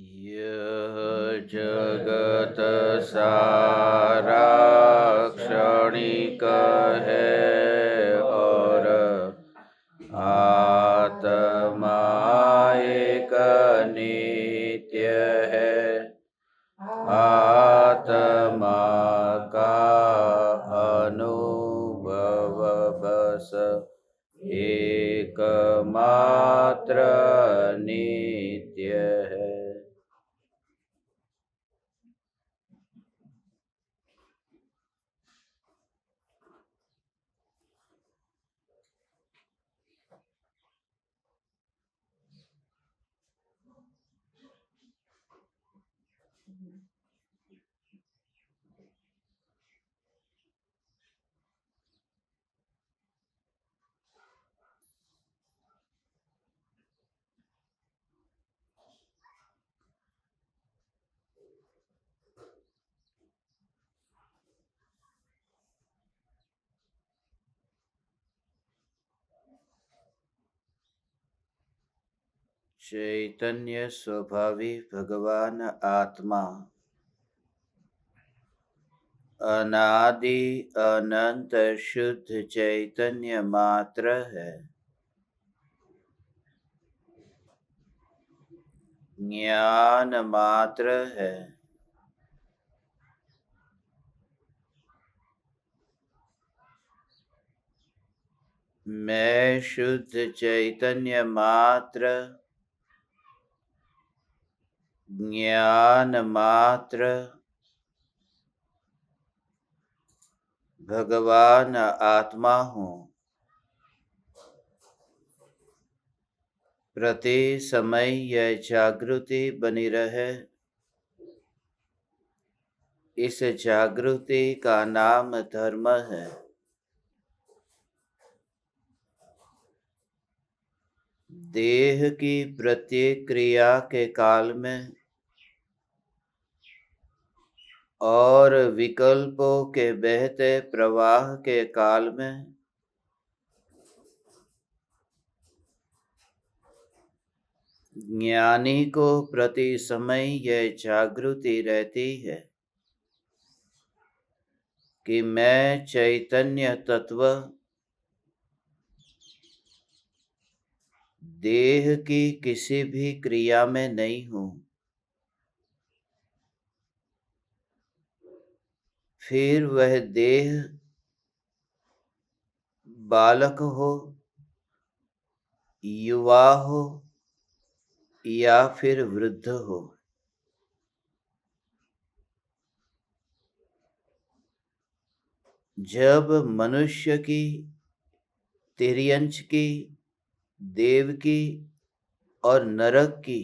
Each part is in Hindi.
यह जगत सारा क्षणिक है और आत्मा एक नित्य है। आत्मा का अनुभव बस एकमात्र नित्य है। चैतन्य स्वभावी भगवान आत्मा अनादि अनंत शुद्ध चैतन्य मात्र है। ज्ञान मात्र है। मैं शुद्ध चैतन्य मात्र, ज्ञान मात्र, भगवान आत्मा हूँ। प्रति समय यह जागृति बनी रहे। इस जागृति का नाम धर्म है। देह की प्रत्येक क्रिया के काल में और विकल्पों के बहते प्रवाह के काल में ज्ञानी को प्रति समय यह जागृति रहती है कि मैं चैतन्य तत्व देह की किसी भी क्रिया में नहीं हूँ। फिर वह देह बालक हो, युवा हो या फिर वृद्ध हो। जब मनुष्य की, तिर्यंच की, देव की और नरक की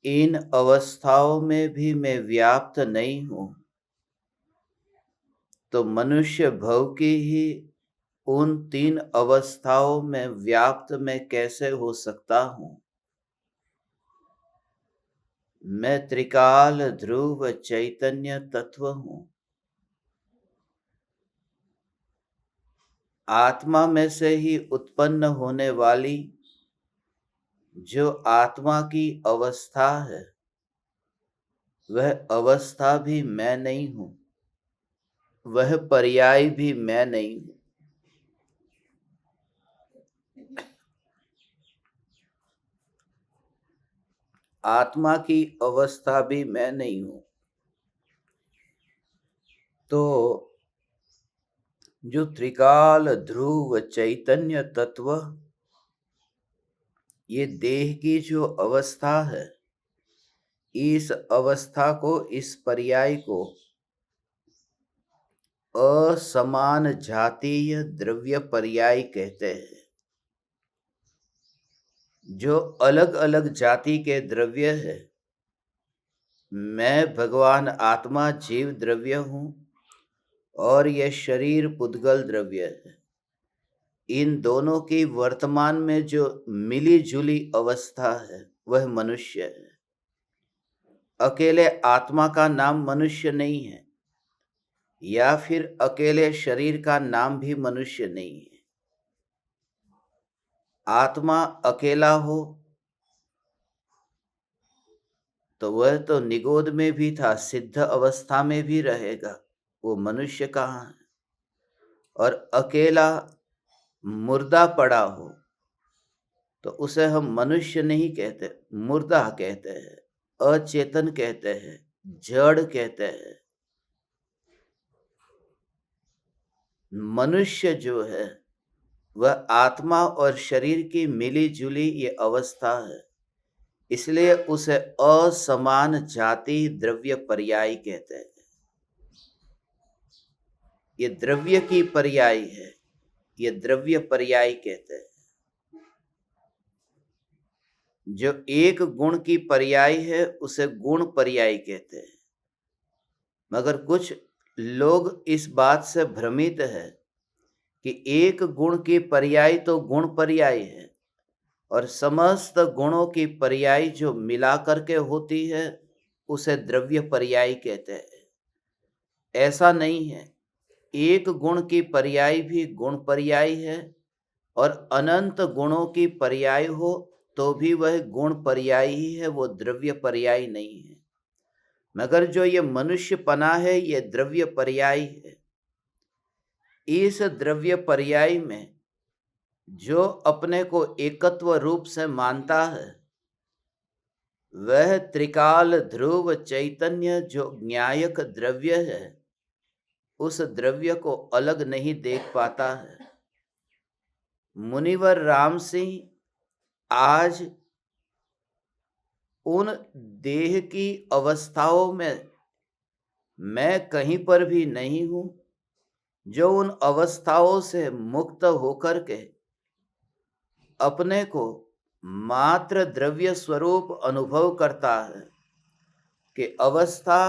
इन अवस्थाओं में भी मैं व्याप्त नहीं हूँ, तो मनुष्य भव की ही उन 3 अवस्थाओं में व्याप्त मैं कैसे हो सकता हूँ। मैं त्रिकाल ध्रुव चैतन्य तत्व हूँ। आत्मा में से ही उत्पन्न होने वाली जो आत्मा की अवस्था है, वह अवस्था भी मैं नहीं हूँ, वह पर्याय भी मैं नहीं हूँ। आत्मा की अवस्था भी मैं नहीं हूँ। तो जो त्रिकाल ध्रुव चैतन्य तत्व, ये देह की जो अवस्था है, इस अवस्था को, इस पर्याय को असमान जातीय द्रव्य पर्याय कहते हैं। जो अलग अलग जाति के द्रव्य है, मैं भगवान आत्मा जीव द्रव्य हूँ और यह शरीर पुद्गल द्रव्य है। इन दोनों की वर्तमान में जो मिली जुली अवस्था है, वह मनुष्य है। अकेले आत्मा का नाम मनुष्य नहीं है, या फिर अकेले शरीर का नाम भी मनुष्य नहीं है। आत्मा अकेला हो तो वह तो निगोद में भी था, सिद्ध अवस्था में भी रहेगा, वो मनुष्य कहाँ है? और अकेला मुर्दा पड़ा हो तो उसे हम मनुष्य नहीं कहते, मुर्दा कहते हैं, अचेतन कहते हैं, जड़ कहते हैं। मनुष्य जो है वह आत्मा और शरीर की मिली जुली ये अवस्था है, इसलिए उसे असमान जाति द्रव्य पर्याय कहते हैं। ये द्रव्य की पर्याय है, ये द्रव्य पर्याय कहते हैं। जो एक गुण की पर्याय है उसे गुण पर्याय कहते हैं। मगर कुछ लोग इस बात से भ्रमित है कि एक गुण की पर्याय तो गुण पर्याय है और समस्त गुणों की पर्याय जो मिला करके होती है उसे द्रव्य पर्याय कहते हैं। ऐसा नहीं है, एक गुण की पर्याय भी गुण पर्याय है और अनंत गुणों की पर्याय हो तो भी वह गुण पर्याय ही है, वो द्रव्य पर्याय नहीं है। मगर जो ये मनुष्यपना है ये द्रव्य पर्याय है। इस द्रव्य पर्याय में जो अपने को एकत्व रूप से मानता है वह त्रिकाल ध्रुव चैतन्य जो न्यायक द्रव्य है उस द्रव्य को अलग नहीं देख पाता है। मुनिवर राम सिंह आज उन देह की अवस्थाओं में मैं कहीं पर भी नहीं हूं जो उन अवस्थाओं से मुक्त होकर के अपने को मात्र द्रव्य स्वरूप अनुभव करता है कि अवस्था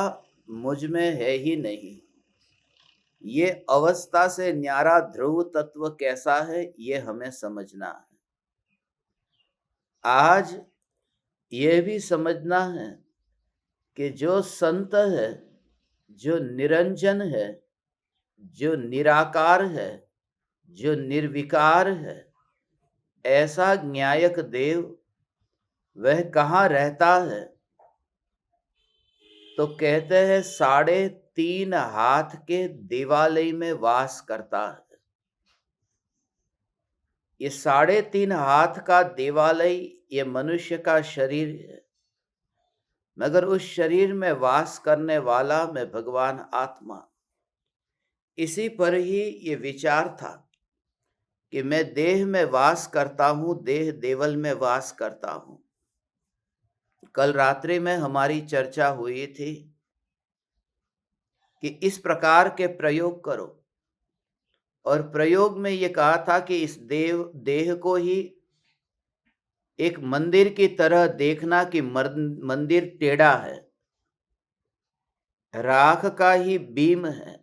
मुझ में है ही नहीं। ये अवस्था से न्यारा ध्रुव तत्व कैसा है ये हमें समझना है। आज ये भी समझना है कि जो संत है, जो निरंजन है, जो निराकार है, जो निर्विकार है, ऐसा न्यायक देव वह कहाँ रहता है? तो कहते हैं 3.5 हाथ के देवालय में वास करता है। ये 3.5 हाथ का देवालय ये मनुष्य का शरीर है, मगर उस शरीर में वास करने वाला मैं भगवान आत्मा। इसी पर ही ये विचार था कि मैं देह में वास करता हूं, देह देवल में वास करता हूं। कल रात्रि में हमारी चर्चा हुई थी कि इस प्रकार के प्रयोग करो, और प्रयोग में ये कहा था कि इस देह को ही एक मंदिर की तरह देखना कि मंदिर टेढ़ा है, राख का ही बीम है।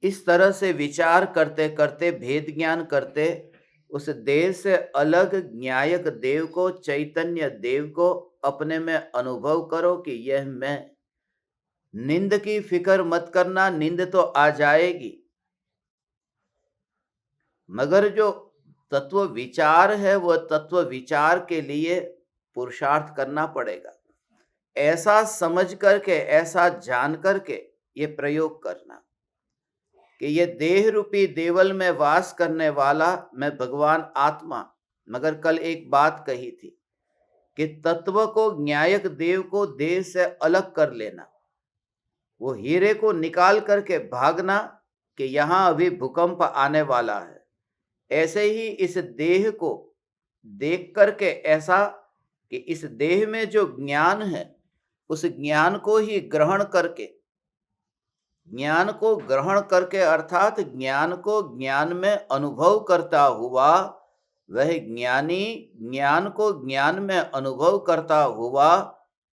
इस तरह से विचार करते करते, भेद ज्ञान करते, उस देह से अलग न्यायक देव को, चैतन्य देव को अपने में अनुभव करो कि यह मैं। नींद की फिक्र मत करना, नींद तो आ जाएगी, मगर जो तत्व विचार है वह तत्व विचार के लिए पुरुषार्थ करना पड़ेगा। ऐसा समझ करके, ऐसा जान करके ये प्रयोग करना कि ये देह रूपी देवल में वास करने वाला मैं भगवान आत्मा। मगर कल एक बात कही थी कि तत्व को, न्यायक देव को देह से अलग कर लेना, वो हीरे को निकाल करके भागना कि यहां अभी भूकंप आने वाला है। ऐसे ही इस देह को देख करके ऐसा कि इस देह में जो ज्ञान है उस ज्ञान को ही ग्रहण करके, ज्ञान को ग्रहण करके अर्थात ज्ञान को ज्ञान में अनुभव करता हुआ, वह ज्ञानी ज्ञान को ज्ञान में अनुभव करता हुआ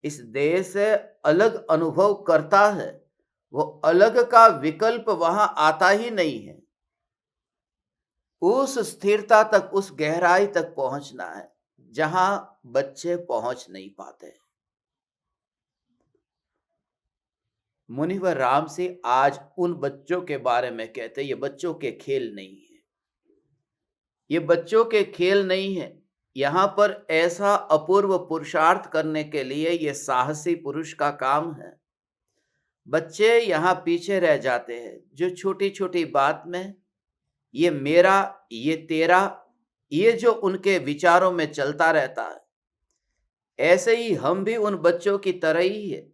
इस देह से अलग अनुभव करता है। वो अलग का विकल्प वहां आता ही नहीं है। उस स्थिरता तक, उस गहराई तक पहुंचना है जहां बच्चे पहुंच नहीं पाते। मुनिवर राम से आज उन बच्चों के बारे में कहते, ये बच्चों के खेल नहीं है, ये बच्चों के खेल नहीं है। यहां पर ऐसा अपूर्व पुरुषार्थ करने के लिए ये साहसी पुरुष का काम है। बच्चे यहां पीछे रह जाते हैं, जो छोटी छोटी बात में ये मेरा, ये तेरा, ये जो उनके विचारों में चलता रहता है। ऐसे ही हम भी उन बच्चों की तरह ही है।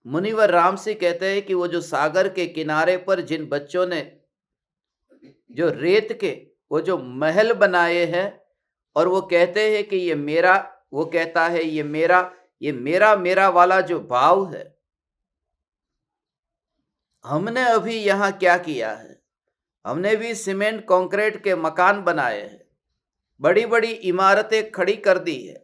मुनिवर राम से कहते हैं कि वो जो सागर के किनारे पर जिन बच्चों ने जो रेत के वो जो महल बनाए हैं, और वो कहते हैं कि ये मेरा, वो कहता है ये मेरा, ये मेरा मेरा वाला जो भाव है, हमने अभी यहां क्या किया है? हमने भी सीमेंट कंक्रीट के मकान बनाए हैं, बड़ी बड़ी इमारतें खड़ी कर दी है,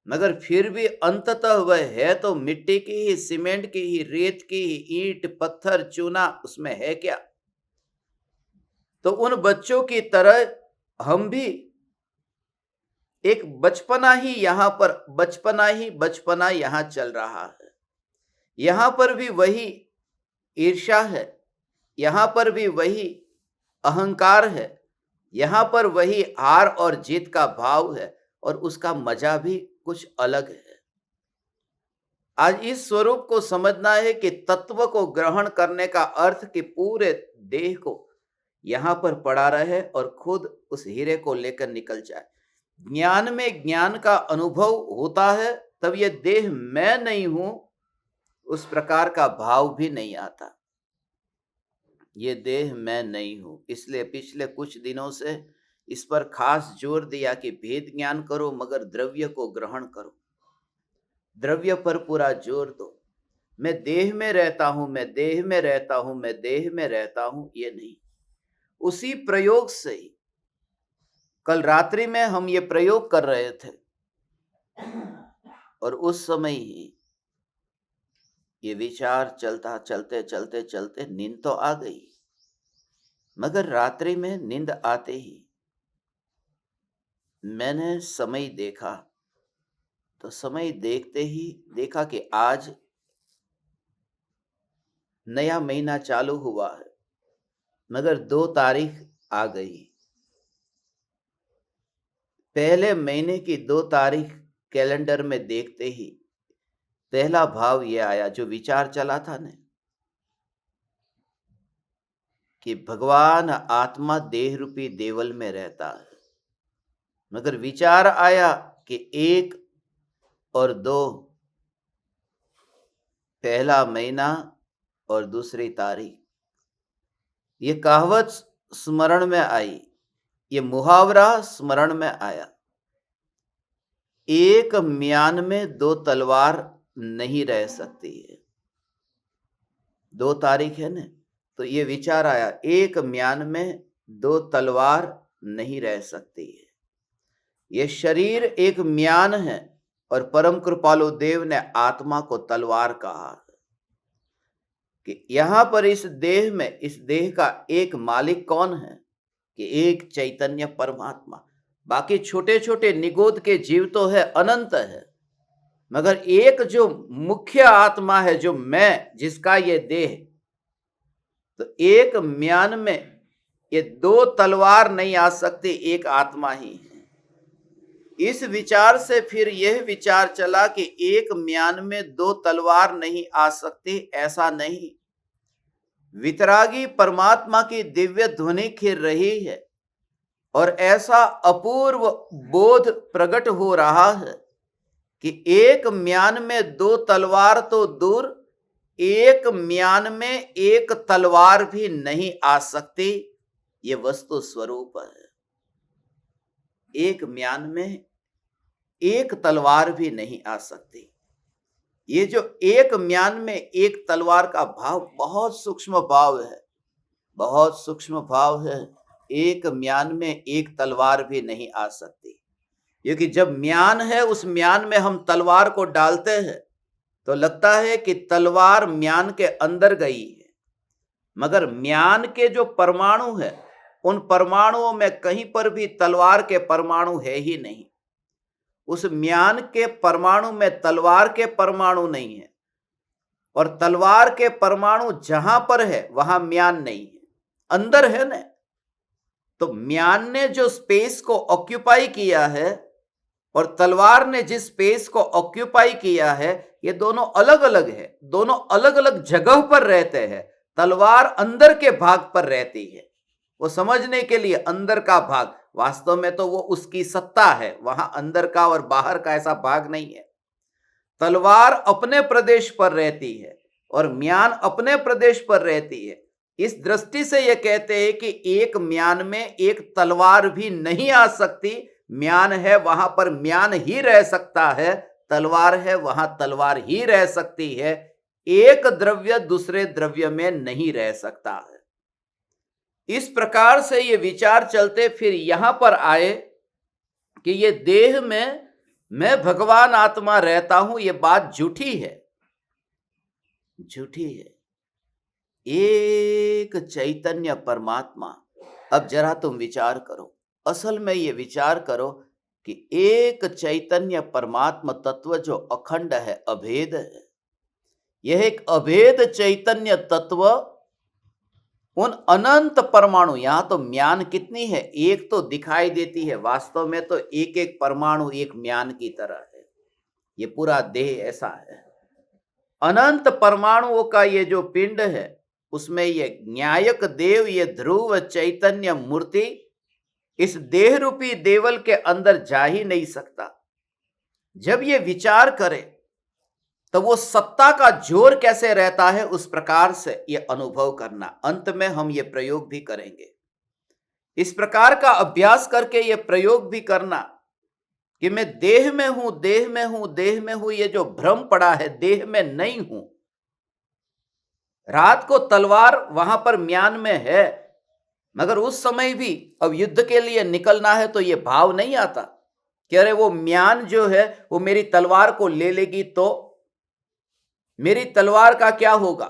मगर फिर भी अंततः वह है तो मिट्टी की ही, सीमेंट की ही, रेत की ही, ईंट पत्थर चूना, उसमें है क्या? तो उन बच्चों की तरह हम भी एक बचपना ही यहां पर, बचपना यहां चल रहा है। यहां पर भी वही ईर्ष्या है, यहां पर भी वही अहंकार है, यहां पर वही हार और जीत का भाव है, और उसका मजा भी कुछ अलग है। आज इस स्वरूप को समझना है कि तत्व को ग्रहण करने का अर्थ कि पूरे देह को यहां पर पड़ा रहे और खुद उस हीरे को लेकर निकल जाए। ज्ञान में ज्ञान का अनुभव होता है, तब यह देह मैं नहीं हूं, उस प्रकार का भाव भी नहीं आता। ये देह मैं नहीं हूं, इसलिए पिछले कुछ दिनों से इस पर खास जोर दिया कि भेद ज्ञान करो मगर द्रव्य को ग्रहण करो। द्रव्य पर पूरा जोर दो। मैं देह में रहता हूं, मैं देह में रहता हूं, मैं देह में रहता हूं, ये नहीं। उसी प्रयोग से ही कल रात्रि में हम ये प्रयोग कर रहे थे, और उस समय ही ये विचार चलता, चलते चलते चलते नींद तो आ गई, मगर रात्रि में नींद आते ही मैंने समय देखा, तो समय देखते ही देखा कि आज नया महीना चालू हुआ है, मगर 2 तारीख आ गई। पहले महीने की 2 तारीख कैलेंडर में देखते ही पहला भाव ये आया, जो विचार चला था ना कि भगवान आत्मा देह रूपी देवल में रहता है, मगर विचार आया कि 1 और 2, पहला महीना और दूसरी तारीख, ये कहावत स्मरण में आई, ये मुहावरा स्मरण में आया। एक म्यान में 2 तलवार नहीं रह सकती है। 2 तारीख है ना, तो ये विचार आया, एक म्यान में 2 तलवार नहीं रह सकती है। ये शरीर एक म्यान है, और परम कृपालु देव ने आत्मा को तलवार कहा कि यहां पर इस देह में, इस देह का एक मालिक कौन है? कि एक चैतन्य परमात्मा। बाकी छोटे छोटे निगोद के जीव तो है, अनंत है, मगर एक जो मुख्य आत्मा है, जो मैं, जिसका ये देह, तो एक म्यान में ये 2 तलवार नहीं आ सकती, एक आत्मा ही है। इस विचार से फिर यह विचार चला कि एक म्यान में 2 तलवार नहीं आ सकती, ऐसा नहीं। वितरागी परमात्मा की दिव्य ध्वनि खिर रही है, और ऐसा अपूर्व बोध प्रकट हो रहा है कि एक म्यान में 2 तलवार तो दूर, एक म्यान में एक तलवार भी नहीं आ सकती, ये वस्तु स्वरूप है। एक म्यान में एक तलवार भी नहीं आ सकती। ये जो एक म्यान में एक तलवार का भाव बहुत सूक्ष्म भाव है, बहुत सूक्ष्म भाव है। एक म्यान में एक तलवार भी नहीं आ सकती, क्योंकि जब म्यान है, उस म्यान में हम तलवार को डालते हैं तो लगता है कि तलवार म्यान के अंदर गई है, मगर म्यान के जो परमाणु है, उन परमाणुओं में कहीं पर भी तलवार के परमाणु है ही नहीं। उस म्यान के परमाणु में तलवार के परमाणु नहीं है, और तलवार के परमाणु जहां पर है वहां म्यान नहीं है, अंदर है ना। तो म्यान ने जो स्पेस को ऑक्यूपाई किया है और तलवार ने जिस स्पेस को ऑक्यूपाई किया है, ये दोनों अलग अलग है, दोनों अलग अलग जगह पर रहते हैं। तलवार अंदर के भाग पर रहती है। वो समझने के लिए अंदर का भाग, वास्तव में तो वो उसकी सत्ता है, वहां अंदर का और बाहर का ऐसा भाग नहीं है। तलवार अपने प्रदेश पर रहती है और म्यान अपने प्रदेश पर रहती है। इस दृष्टि से ये कहते हैं कि एक म्यान में एक तलवार भी नहीं आ सकती। म्यान है वहां पर म्यान ही रह सकता है, तलवार है वहां तलवार ही रह सकती है। एक द्रव्य दूसरे द्रव्य में नहीं रह सकता है। इस प्रकार से ये विचार चलते फिर यहां पर आए कि ये देह में मैं भगवान आत्मा रहता हूं, ये बात झूठी है, झूठी है। एक चैतन्य परमात्मा। अब जरा तुम विचार करो, असल में ये विचार करो कि एक चैतन्य परमात्मा तत्व जो अखंड है, अभेद है, यह एक अभेद चैतन्य तत्व उन अनंत परमाणु, यहां तो म्यान कितनी है, एक तो दिखाई देती है, वास्तव में तो एक एक परमाणु एक म्यान की तरह है। ये पूरा देह ऐसा है। अनंत परमाणुओं का ये जो पिंड है, उसमें ये न्यायक देव, ये ध्रुव चैतन्य मूर्ति इस देह रूपी देवल के अंदर जा ही नहीं सकता। जब ये विचार करे तो वो सत्ता का जोर कैसे रहता है, उस प्रकार से ये अनुभव करना। अंत में हम ये प्रयोग भी करेंगे। इस प्रकार का अभ्यास करके ये प्रयोग भी करना कि मैं देह में हूं, देह में हूं, देह में हूं, ये जो भ्रम पड़ा है, देह में नहीं हूं। रात को तलवार वहां पर म्यान में है, मगर उस समय भी अब युद्ध के लिए निकलना है तो ये भाव नहीं आता कि अरे वो म्यान जो है वो मेरी तलवार को ले लेगी तो मेरी तलवार का क्या होगा,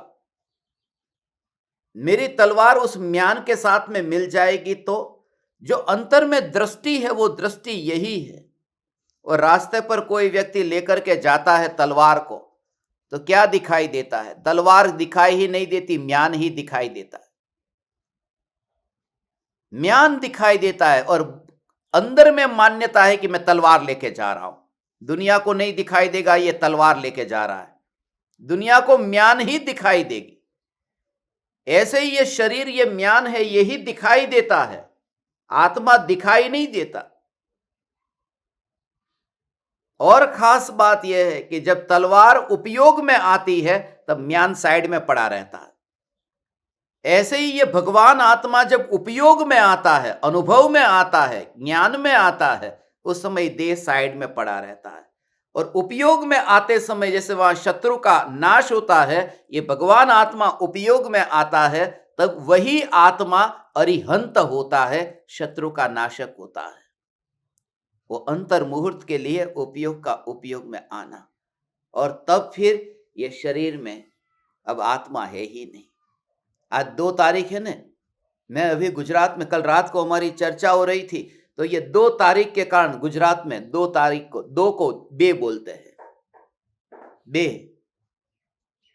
मेरी तलवार उस म्यान के साथ में मिल जाएगी तो। जो अंतर में दृष्टि है वो दृष्टि यही है। और रास्ते पर कोई व्यक्ति लेकर के जाता है तलवार को तो क्या दिखाई देता है, तलवार दिखाई ही नहीं देती, म्यान ही दिखाई देता है, म्यान दिखाई देता है। और अंदर में मान्यता है कि मैं तलवार लेके जा रहा हूं। दुनिया को नहीं दिखाई देगा ये तलवार लेके जा रहा है, दुनिया को म्यान ही दिखाई देगी। ऐसे ही ये शरीर, ये म्यान है, यही दिखाई देता है, आत्मा दिखाई नहीं देता। और खास बात यह है कि जब तलवार उपयोग में आती है तब म्यान साइड में पड़ा रहता है। ऐसे ही ये भगवान आत्मा जब उपयोग में आता है, अनुभव में आता है, ज्ञान में आता है, उस समय देह साइड में पड़ा रहता है। और उपयोग में आते समय जैसे वहां शत्रु का नाश होता है, ये भगवान आत्मा उपयोग में आता है, तब वही आत्मा अरिहंत होता है, शत्रु का नाशक होता है। वो अंतर मुहूर्त के लिए उपयोग का उपयोग में आना, और तब फिर ये शरीर में अब आत्मा है ही नहीं। आज 2 तारीख है ना, मैं अभी गुजरात में, कल रात को हमारी चर्चा हो रही थी, तो ये 2 तारीख के कारण गुजरात में 2 तारीख को, 2 को बे बोलते हैं, बे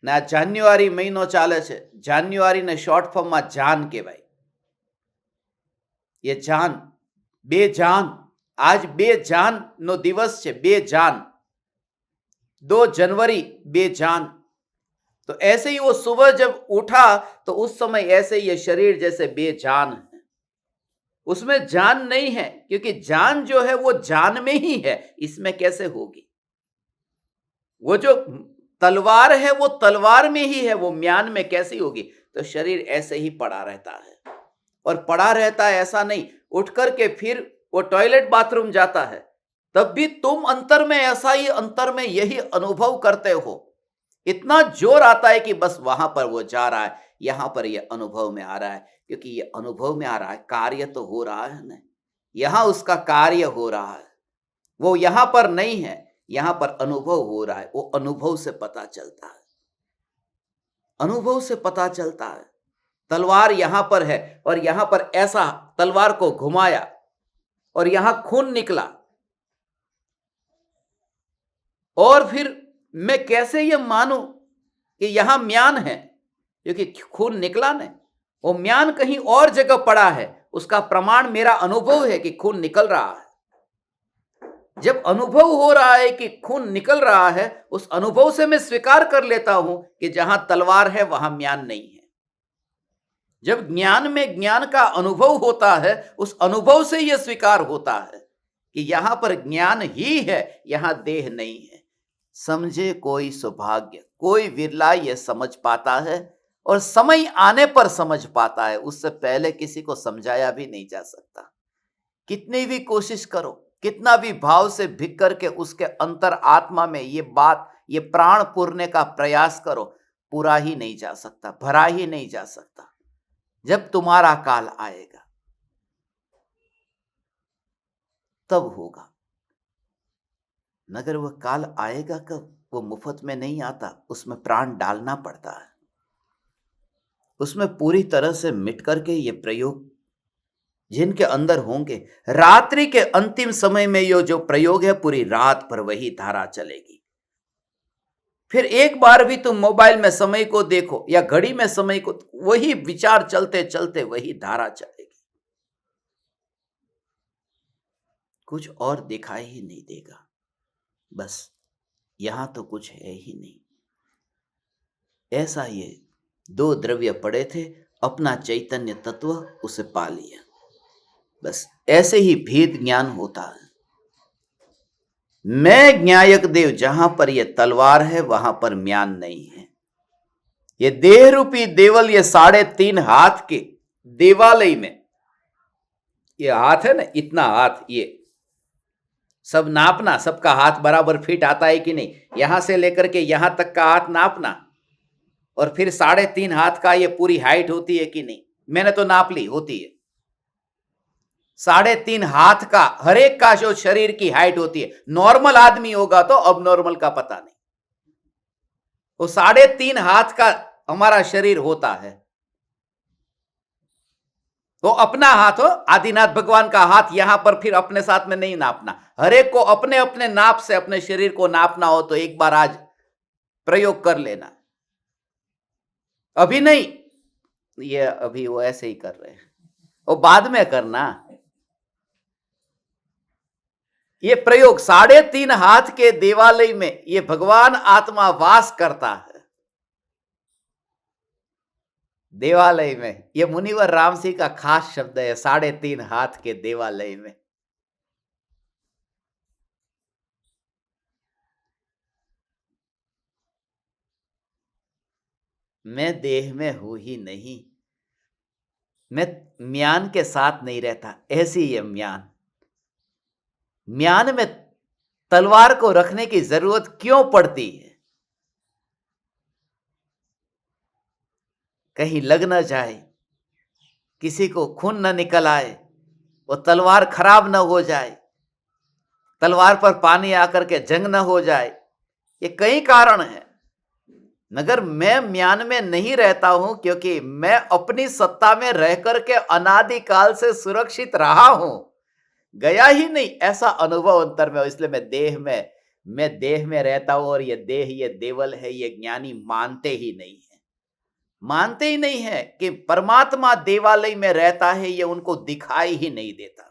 ना। जान्युआरी महीनो चाले छे, जान्युआरी ने शॉर्ट फॉर्म में जान कहेवाय। ये जान, बेजान, आज बेजान नो दिवस छे, बेजान, 2 जनवरी बेजान। तो ऐसे ही वो सुबह जब उठा तो उस समय ऐसे ये शरीर जैसे बेजान है, उसमें जान नहीं है, क्योंकि जान जो है वो जान में ही है, इसमें कैसे होगी। वो जो तलवार है वो तलवार में ही है, वो म्यान में कैसी होगी। तो शरीर ऐसे ही पड़ा रहता है, और पड़ा रहता है ऐसा नहीं, उठ करके फिर वो टॉयलेट बाथरूम जाता है, तब भी तुम अंतर में ऐसा ही, अंतर में यही अनुभव करते हो। इतना जोर आता है कि बस वहां पर वो जा रहा है, यहां पर ये अनुभव में आ रहा है, क्योंकि ये अनुभव में आ रहा है, कार्य तो हो रहा है ना, यहां उसका कार्य हो रहा है, वो यहां पर नहीं है, यहां पर अनुभव हो रहा है। वो अनुभव से पता चलता है, अनुभव से पता चलता है। तलवार यहां पर है और यहां पर ऐसा तलवार को घुमाया और यहां खून निकला, और फिर मैं कैसे ये मानूं कि यहां म्यान है, क्योंकि खून निकला नहीं, वो म्यान कहीं और जगह पड़ा है, उसका प्रमाण मेरा अनुभव है कि खून निकल रहा है। जब अनुभव हो रहा है कि खून निकल रहा है, उस अनुभव से मैं स्वीकार कर लेता हूं कि जहां तलवार है वहां म्यान नहीं है। जब ज्ञान में ज्ञान का अनुभव होता है, उस अनुभव से यह स्वीकार होता है कि यहां पर ज्ञान ही है, यहां देह नहीं है। समझे कोई सौभाग्य, कोई विरला यह समझ पाता है और समय आने पर समझ पाता है। उससे पहले किसी को समझाया भी नहीं जा सकता। कितनी भी कोशिश करो, कितना भी भाव से भिग करके उसके अंतर आत्मा में ये बात, ये प्राण पूरने का प्रयास करो, पूरा ही नहीं जा सकता, भरा ही नहीं जा सकता। जब तुम्हारा काल आएगा तब होगा, मगर वह काल आएगा कब? वो मुफ्त में नहीं आता, उसमें प्राण डालना पड़ता है। उसमें पूरी तरह से मिट करके ये प्रयोग जिनके अंदर होंगे, रात्रि के अंतिम समय में ये जो प्रयोग है, पूरी रात पर वही धारा चलेगी। फिर एक बार भी तुम मोबाइल में समय को देखो या घड़ी में समय को, वही विचार चलते चलते वही धारा चलेगी, कुछ और दिखाई ही नहीं देगा। बस यहां तो कुछ है ही नहीं। ऐसा ये दो द्रव्य पड़े थे, अपना चैतन्य तत्व उसे पा लिया। बस ऐसे ही भेद ज्ञान होता है। मैं ज्ञायक देव, जहां पर यह तलवार है वहां पर म्यान नहीं है। ये देह रूपी देवल, ये 3.5 हाथ के देवालय में, ये हाथ है ना, इतना हाथ, ये सब नापना, सबका हाथ बराबर फिट आता है कि नहीं, यहां से लेकर के यहां तक का हाथ नापना, और फिर 3.5 हाथ का ये पूरी हाइट होती है कि नहीं, मैंने तो नाप ली, होती है 3.5 हाथ का, हर एक का जो शरीर की हाइट होती है। नॉर्मल आदमी होगा तो अब नॉर्मल का पता नहीं, वो 3.5 हाथ का हमारा शरीर होता है। तो अपना हाथ हो, आदिनाथ भगवान का हाथ, यहां पर फिर अपने साथ में नहीं नापना, हर एक को अपने अपने नाप से अपने शरीर को नापना हो तो एक बार आज प्रयोग कर लेना। अभी नहीं, ये अभी वो ऐसे ही कर रहे हैं, वो बाद में करना। ये प्रयोग 3.5 हाथ के देवालय में ये भगवान आत्मा वास करता है। देवालय में, ये मुनिवर राम सिंह का खास शब्द है, 3.5 हाथ के देवालय में। मैं देह में हूं ही नहीं, मैं म्यान के साथ नहीं रहता। ऐसी ये म्यान, म्यान में तलवार को रखने की जरूरत क्यों पड़ती है? कहीं लग न जाए, किसी को खून न निकल आए, वो तलवार खराब न हो जाए, तलवार पर पानी आकर के जंग न हो जाए, ये कई कारण है। मगर मैं म्यान में नहीं रहता हूं क्योंकि मैं अपनी सत्ता में रह करके अनादिकाल से सुरक्षित रहा हूं, गया ही नहीं, ऐसा अनुभव अंतर में। इसलिए मैं देह में रहता हूं, और ये देह, ये देवल है, ये ज्ञानी मानते ही नहीं है, मानते ही नहीं है कि परमात्मा देवालय में रहता है, ये उनको दिखाई ही नहीं देता,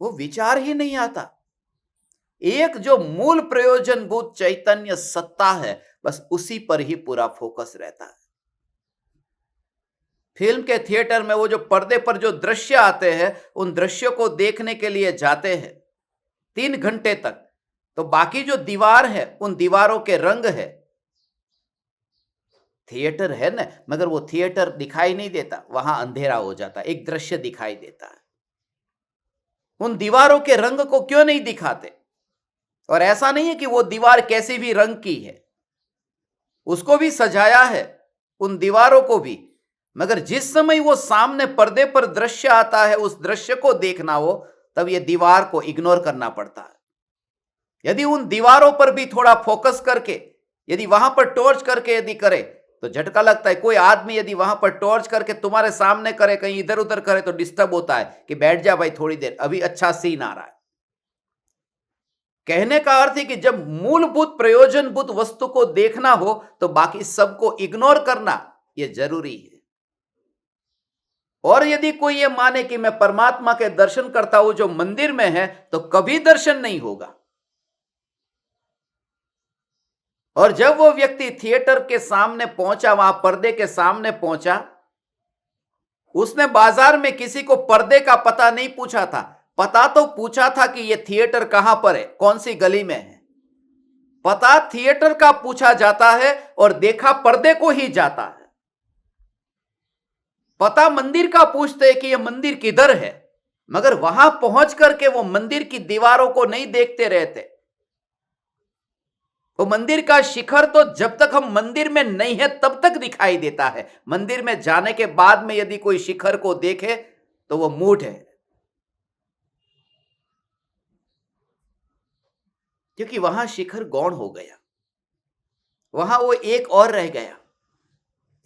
वो विचार ही नहीं आता। एक जो मूल प्रयोजनभूत चैतन्य सत्ता है, बस उसी पर ही पूरा फोकस रहता है। फिल्म के थिएटर में वो जो पर्दे पर जो दृश्य आते हैं, उन दृश्यों को देखने के लिए जाते हैं 3 घंटे तक, तो बाकी जो दीवार है, उन दीवारों के रंग है, थिएटर है ना, मगर वो थिएटर दिखाई नहीं देता, वहां अंधेरा हो जाता, एक दृश्य दिखाई देता है। उन दीवारों के रंग को क्यों नहीं दिखाते? और ऐसा नहीं है कि वो दीवार कैसी भी रंग की है, उसको भी सजाया है, उन दीवारों को भी, मगर जिस समय वो सामने पर्दे पर दृश्य आता है, उस दृश्य को देखना हो, तब ये दीवार को इग्नोर करना पड़ता है। यदि उन दीवारों पर भी थोड़ा फोकस करके, यदि वहां पर टॉर्च करके यदि करे तो झटका लगता है। कोई आदमी यदि वहां पर टॉर्च करके तुम्हारे सामने करे, कहीं इधर उधर करे, तो डिस्टर्ब होता है कि बैठ जा भाई थोड़ी देर, अभी अच्छा सीन आ रहा है। कहने का अर्थ है कि जब मूलभूत प्रयोजनभूत वस्तु को देखना हो तो बाकी सबको इग्नोर करना यह जरूरी है। और यदि कोई ये माने कि मैं परमात्मा के दर्शन करता हूं जो मंदिर में है, तो कभी दर्शन नहीं होगा। और जब वो व्यक्ति थिएटर के सामने पहुंचा, वहां पर्दे के सामने पहुंचा, उसने बाजार में किसी को पर्दे का पता नहीं पूछा था। पता तो पूछा था कि ये थिएटर कहां पर है, कौन सी गली में है। पता थिएटर का पूछा जाता है और देखा पर्दे को ही जाता है। पता मंदिर का पूछते हैं कि यह मंदिर किधर है, मगर वहां पहुंच करके वो मंदिर की दीवारों को नहीं देखते रहते। वो मंदिर का शिखर तो जब तक हम मंदिर में नहीं है तब तक दिखाई देता है। मंदिर में जाने के बाद में यदि कोई शिखर को देखे तो वो मूढ़ है, क्योंकि वहां शिखर गौण हो गया, वहां वो एक और रह गया।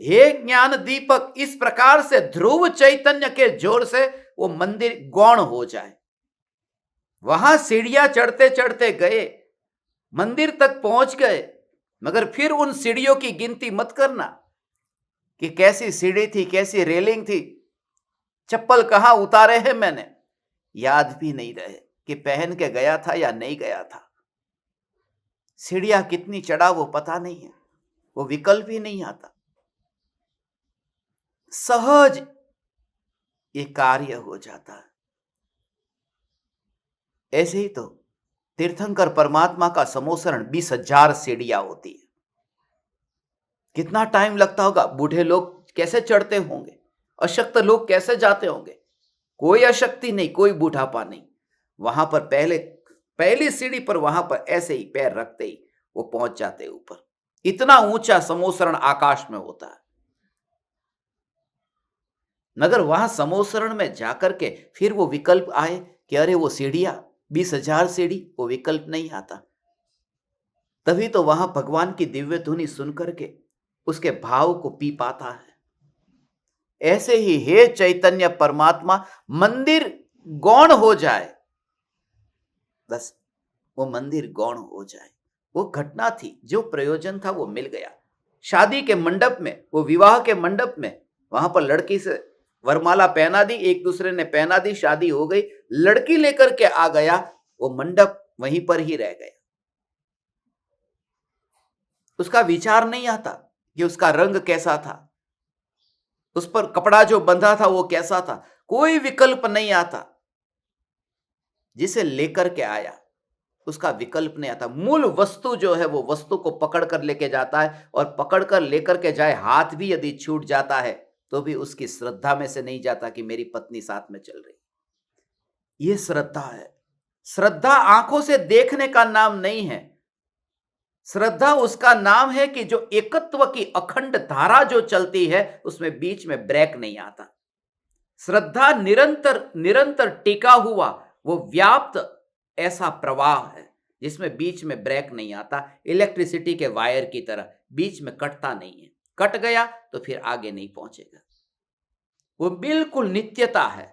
हे ज्ञान दीपक, इस प्रकार से ध्रुव चैतन्य के जोर से वो मंदिर गौण हो जाए। वहां सीढ़ियां चढ़ते चढ़ते गए, मंदिर तक पहुंच गए, मगर फिर उन सीढ़ियों की गिनती मत करना कि कैसी सीढ़ी थी, कैसी रेलिंग थी, चप्पल कहां उतारे हैं मैंने, याद भी नहीं रहे कि पहन के गया था या नहीं गया था। सीढ़ियां कितनी चढ़ा वो पता नहीं है, वो विकल्प ही नहीं आता। सहज ये कार्य हो जाता है। ऐसे ही तो तीर्थंकर परमात्मा का समोसरण 20,000 सीढ़ियां होती है। कितना टाइम लगता होगा, बूढ़े लोग कैसे चढ़ते होंगे, अशक्त लोग कैसे जाते होंगे। कोई अशक्ति नहीं, कोई बूढ़ापा नहीं। वहां पर पहली सीढ़ी पर वहां पर ऐसे ही पैर रखते ही वो पहुंच जाते ऊपर। इतना ऊंचा समोसरण आकाश में होता है। मगर वहां समोसरण में जाकर के फिर वो विकल्प आए कि अरे वो सीढ़ियां 20,000 सीढ़ी, वो विकल्प नहीं आता। तभी तो वहां भगवान की दिव्य धुनी सुन करके उसके भाव को पी पाता है। ऐसे ही हे चैतन्य परमात्मा, मंदिर गौण हो जाए, बस वो मंदिर गौण हो जाए। वो घटना थी, जो प्रयोजन था वो मिल गया। शादी के मंडप में, वो विवाह के मंडप में, वहां पर लड़की से वरमाला पहना दी, एक दूसरे ने पहना दी, शादी हो गई, लड़की लेकर के आ गया, वो मंडप वहीं पर ही रह गया। उसका विचार नहीं आता कि उसका रंग कैसा था, उस पर कपड़ा जो बंधा था वो कैसा था, कोई विकल्प नहीं आता। जिसे लेकर के आया उसका विकल्प नहीं आता। मूल वस्तु जो है वो वस्तु को पकड़ कर लेके जाता है, और पकड़ कर लेकर के जाए, हाथ भी यदि छूट जाता है तो भी उसकी श्रद्धा में से नहीं जाता कि मेरी पत्नी साथ में चल रही। ये श्रद्धा है। श्रद्धा आंखों से देखने का नाम नहीं है। श्रद्धा उसका नाम है कि जो एकत्व की अखंड धारा जो चलती है उसमें बीच में ब्रेक नहीं आता। श्रद्धा निरंतर निरंतर टिका हुआ वो व्याप्त ऐसा प्रवाह है जिसमें बीच में ब्रेक नहीं आता। इलेक्ट्रिसिटी के वायर की तरह बीच में कटता नहीं है, कट गया तो फिर आगे नहीं पहुंचेगा। वो बिल्कुल नित्यता है।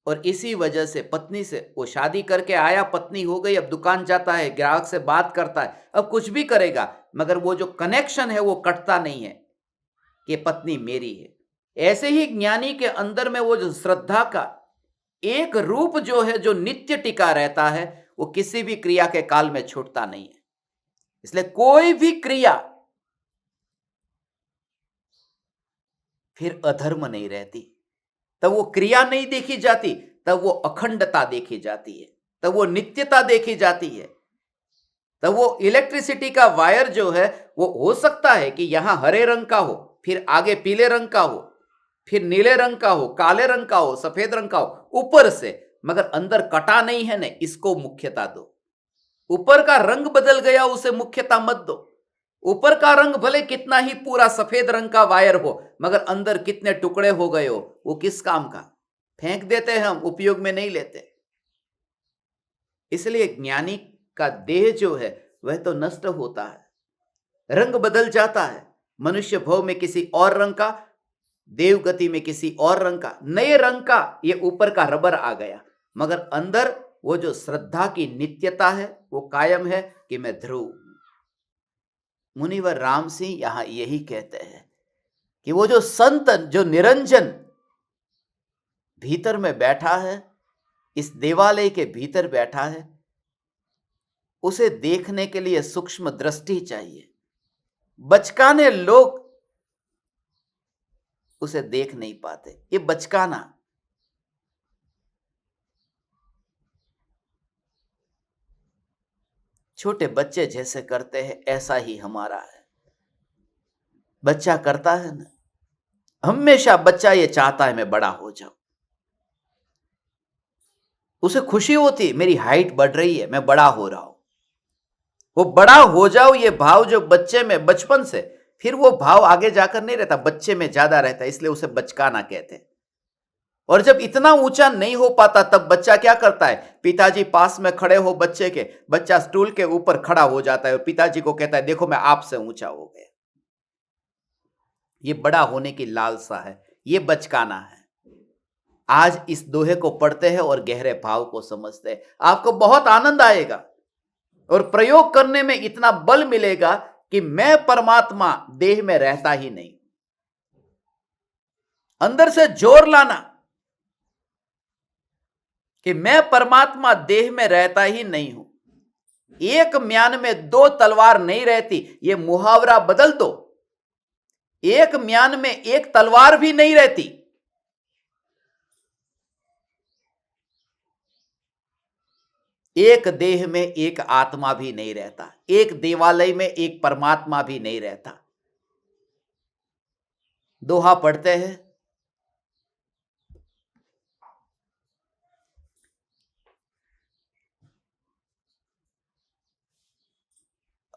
और इसी वजह से पत्नी से वो शादी करके आया, पत्नी हो गई, अब दुकान जाता है, ग्राहक से बात करता है, अब कुछ भी करेगा, मगर वो जो कनेक्शन है वो कटता नहीं है कि पत्नी मेरी है। ऐसे ही ज्ञानी के अंदर में वो जो श्रद्धा का एक रूप जो है, जो नित्य टिका रहता है, वो किसी भी क्रिया के काल में छूटता नहीं है। इसलिए कोई भी क्रिया फिर अधर्म नहीं रहती। तब वो क्रिया नहीं देखी जाती, तब वो अखंडता देखी जाती है, तब वो नित्यता देखी जाती है। तब वो इलेक्ट्रिसिटी का वायर जो है वो हो सकता है कि यहां हरे रंग का हो, फिर आगे पीले रंग का हो, फिर नीले रंग का हो, काले रंग का हो, सफेद रंग का हो, ऊपर से, मगर अंदर कटा नहीं है ने, इसको मुख्यता दो। ऊपर का रंग बदल गया, उसे मुख्यता मत दो। ऊपर का रंग भले कितना ही पूरा सफेद रंग का वायर हो, मगर अंदर कितने टुकड़े हो गए हो, वो किस काम का, फेंक देते हैं हम, उपयोग में नहीं लेते। इसलिए ज्ञानी का देह जो है वह तो नष्ट होता है, रंग बदल जाता है। मनुष्य भव में किसी और रंग का, देव गति में किसी और रंग का, नए रंग का ये ऊपर का रबर आ गया, मगर अंदर वो जो श्रद्धा की नित्यता है वो कायम है कि मैं ध्रुव। मुनिवर राम सिंह यहां यही कहते हैं कि वो जो संत, जो निरंजन भीतर में बैठा है, इस देवालय के भीतर बैठा है, उसे देखने के लिए सूक्ष्म दृष्टि चाहिए। बचकाने लोग उसे देख नहीं पाते। ये बचकाना, छोटे बच्चे जैसे करते हैं ऐसा ही हमारा है। बच्चा करता है ना, हमेशा बच्चा ये चाहता है मैं बड़ा हो जाऊं। उसे खुशी होती है मेरी हाइट बढ़ रही है, मैं बड़ा हो रहा हूं। वो बड़ा हो जाओ, ये भाव जो बच्चे में बचपन से, फिर वो भाव आगे जाकर नहीं रहता, बच्चे में ज्यादा रहता है, इसलिए उसे बचकाना कहते हैं। और जब इतना ऊंचा नहीं हो पाता तब बच्चा क्या करता है, पिताजी पास में खड़े हो बच्चे के, बच्चा स्टूल के ऊपर खड़ा हो जाता है और पिताजी को कहता है देखो मैं आपसे ऊंचा हो गया। ये बड़ा होने की लालसा है, ये बचकाना है। आज इस दोहे को पढ़ते हैं और गहरे भाव को समझते हैं, आपको बहुत आनंद आएगा और प्रयोग करने में इतना बल मिलेगा कि मैं परमात्मा देह में रहता ही नहीं। अंदर से जोर लाना कि मैं परमात्मा देह में रहता ही नहीं हूं। एक म्यान में दो तलवार नहीं रहती, ये मुहावरा बदल दो। एक म्यान में एक तलवार भी नहीं रहती। एक देह में एक आत्मा भी नहीं रहता, एक देवालय में एक परमात्मा भी नहीं रहता। दोहा पढ़ते हैं,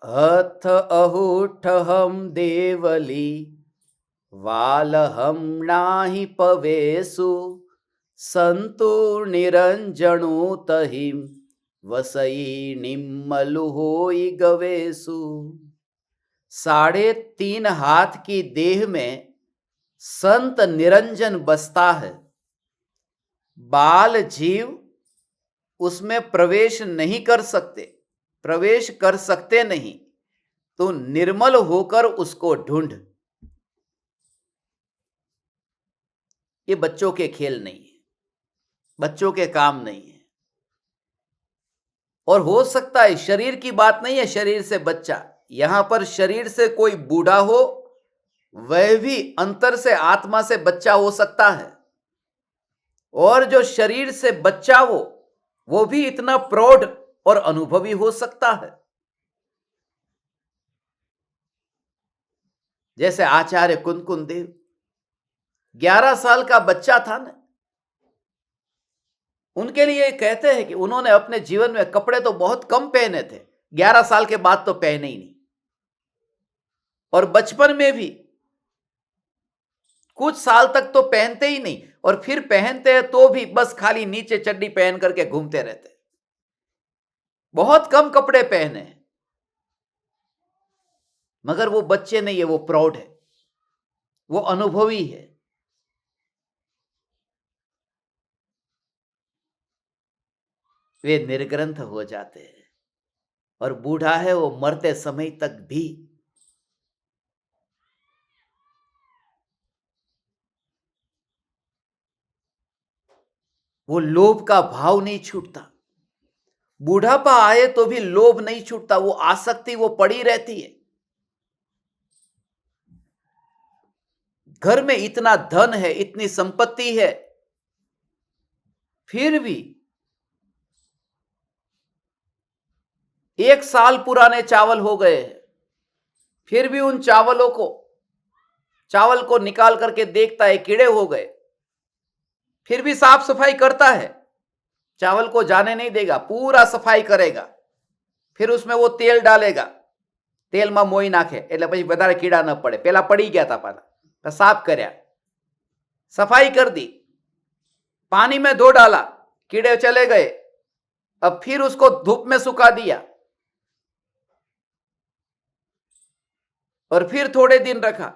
अथ अहूठ हम देवली वालहम नाही पवेसु संतु निरंजनु तहिम वसई निम्मलु होई गवेसु। 3.5 हाथ की देह में संत निरंजन बसता है, बाल जीव उसमें प्रवेश नहीं कर सकते, प्रवेश कर सकते नहीं, तो निर्मल होकर उसको ढूंढ। ये बच्चों के खेल नहीं है, बच्चों के काम नहीं है। और हो सकता है शरीर की बात नहीं है, शरीर से बच्चा, यहां पर शरीर से कोई बूढ़ा हो, वह भी अंतर से आत्मा से बच्चा हो सकता है। और जो शरीर से बच्चा हो वो भी इतना प्रौढ़ और अनुभवी हो सकता है। जैसे आचार्य कुंदकुन देव 11 साल का बच्चा था ना, उनके लिए कहते हैं कि उन्होंने अपने जीवन में कपड़े तो बहुत कम पहने थे, 11 साल के बाद तो पहने ही नहीं। और बचपन में भी कुछ साल तक तो पहनते ही नहीं, और फिर पहनते हैं तो भी बस खाली नीचे चड्डी पहन करके घूमते रहते, बहुत कम कपड़े पहने। मगर वो बच्चे नहीं है, वो प्रौढ़ है, वो अनुभवी है। वे निर्ग्रंथ हो जाते हैं। और बूढ़ा है वो मरते समय तक भी वो लोभ का भाव नहीं छूटता। बूढ़ापा आए तो भी लोभ नहीं छूटता, वो आसक्ति वो पड़ी रहती है। घर में इतना धन है, इतनी संपत्ति है, फिर भी 1 साल पुराने चावल हो गए हैं, फिर भी उन चावल को निकाल करके देखता है, कीड़े हो गए, फिर भी साफ सफाई करता है, चावल को जाने नहीं देगा, पूरा सफाई करेगा, फिर उसमें वो तेल डालेगा, तेल में मोई नाखे એટલે પછી વધારે कीड़ा न पड़े। पहला पड़ी गया था, पहला साफ કર્યા, सफाई कर दी, पानी में धो डाला, कीड़े चले गए, अब फिर उसको धूप में सुखा दिया और फिर थोड़े दिन रखा,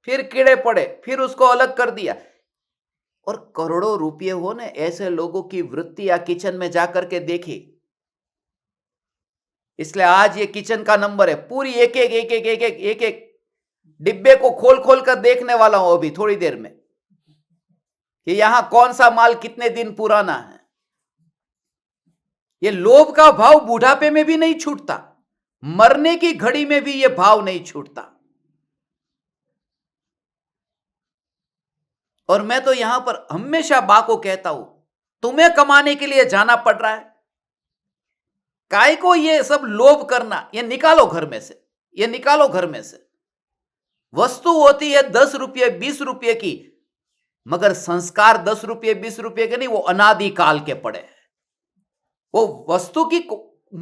फिर कीड़े पड़े, फिर उसको अलग कर दिया। और करोड़ों रुपये हो ने, ऐसे लोगों की वृत्ति या किचन में जाकर के देखी। इसलिए आज ये किचन का नंबर है, पूरी एक एक डिब्बे को खोल खोल कर देखने वाला हूं अभी थोड़ी देर में कि यहां कौन सा माल कितने दिन पुराना है। ये लोभ का भाव बुढ़ापे में भी नहीं छूटता, मरने की घड़ी में भी ये भाव नहीं छूटता। और मैं तो यहां पर हमेशा बा को कहता हूं, तुम्हें कमाने के लिए जाना पड़ रहा है, काय को ये सब लोभ करना, ये निकालो घर में से, ये निकालो घर में से। वस्तु होती है 10 रुपये 20 रुपये की, मगर संस्कार 10 रुपये 20 रुपये के नहीं, वो अनादि काल के पड़े हैं। वो वस्तु की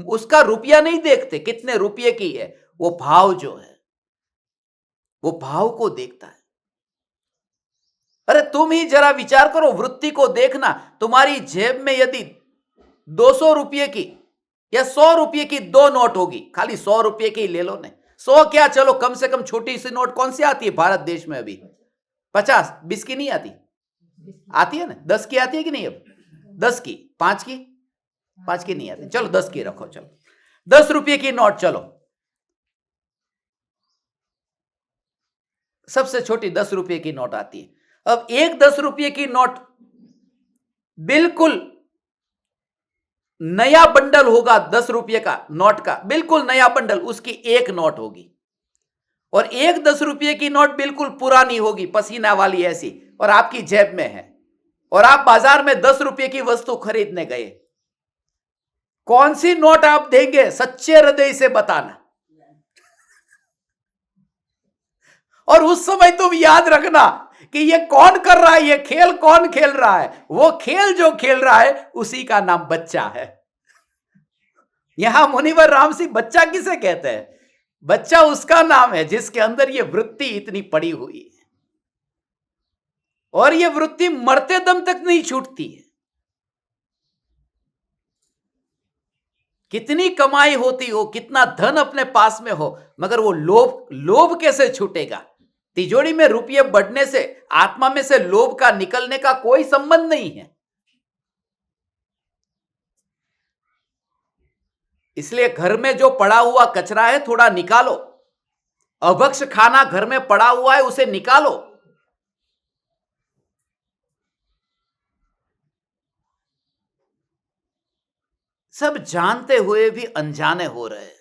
उसका रुपया नहीं देखते कितने रुपये की है, वो भाव जो है वो भाव को देखता है। अरे तुम ही जरा विचार करो, वृत्ति को देखना। तुम्हारी जेब में यदि 200 रुपये की या 100 रुपये की 2 नोट होगी, खाली 100 रुपये की ले लो ने, 100 क्या, चलो कम से कम छोटी सी नोट कौन सी आती है भारत देश में अभी? 50 20 की नहीं आती, आती है ना, 10 की आती है कि नहीं? अब 10 की, 5 की, 5 की नहीं आती, चलो 10 की रखो, चलो 10 रुपये की नोट, चलो सबसे छोटी 10 रुपये की नोट आती है। अब एक 10 रुपये की नोट बिल्कुल नया बंडल होगा, 10 रुपये का नोट का बिल्कुल नया बंडल, उसकी एक नोट होगी। और एक 10 रुपये की नोट बिल्कुल पुरानी होगी, पसीना वाली ऐसी, और आपकी जेब में है, और आप बाजार में 10 रुपये की वस्तु खरीदने गए। कौन सी नोट आप देंगे? सच्चे हृदय से बताना। और उस समय तुम याद रखना कि ये कौन कर रहा है, ये खेल कौन खेल रहा है? वो खेल जो खेल रहा है उसी का नाम बच्चा है। यहां मुनिवर राम सिंह बच्चा किसे कहते हैं? बच्चा उसका नाम है जिसके अंदर ये वृत्ति इतनी पड़ी हुई है, और ये वृत्ति मरते दम तक नहीं छूटती है। कितनी कमाई होती हो, कितना धन अपने पास में हो, मगर वो लोभ कैसे छूटेगा? तिजोरी में रुपये बढ़ने से आत्मा में से लोभ का निकलने का कोई संबंध नहीं है। इसलिए घर में जो पड़ा हुआ कचरा है थोड़ा निकालो, अभक्ष खाना घर में पड़ा हुआ है उसे निकालो। सब जानते हुए भी अनजाने हो रहे हैं,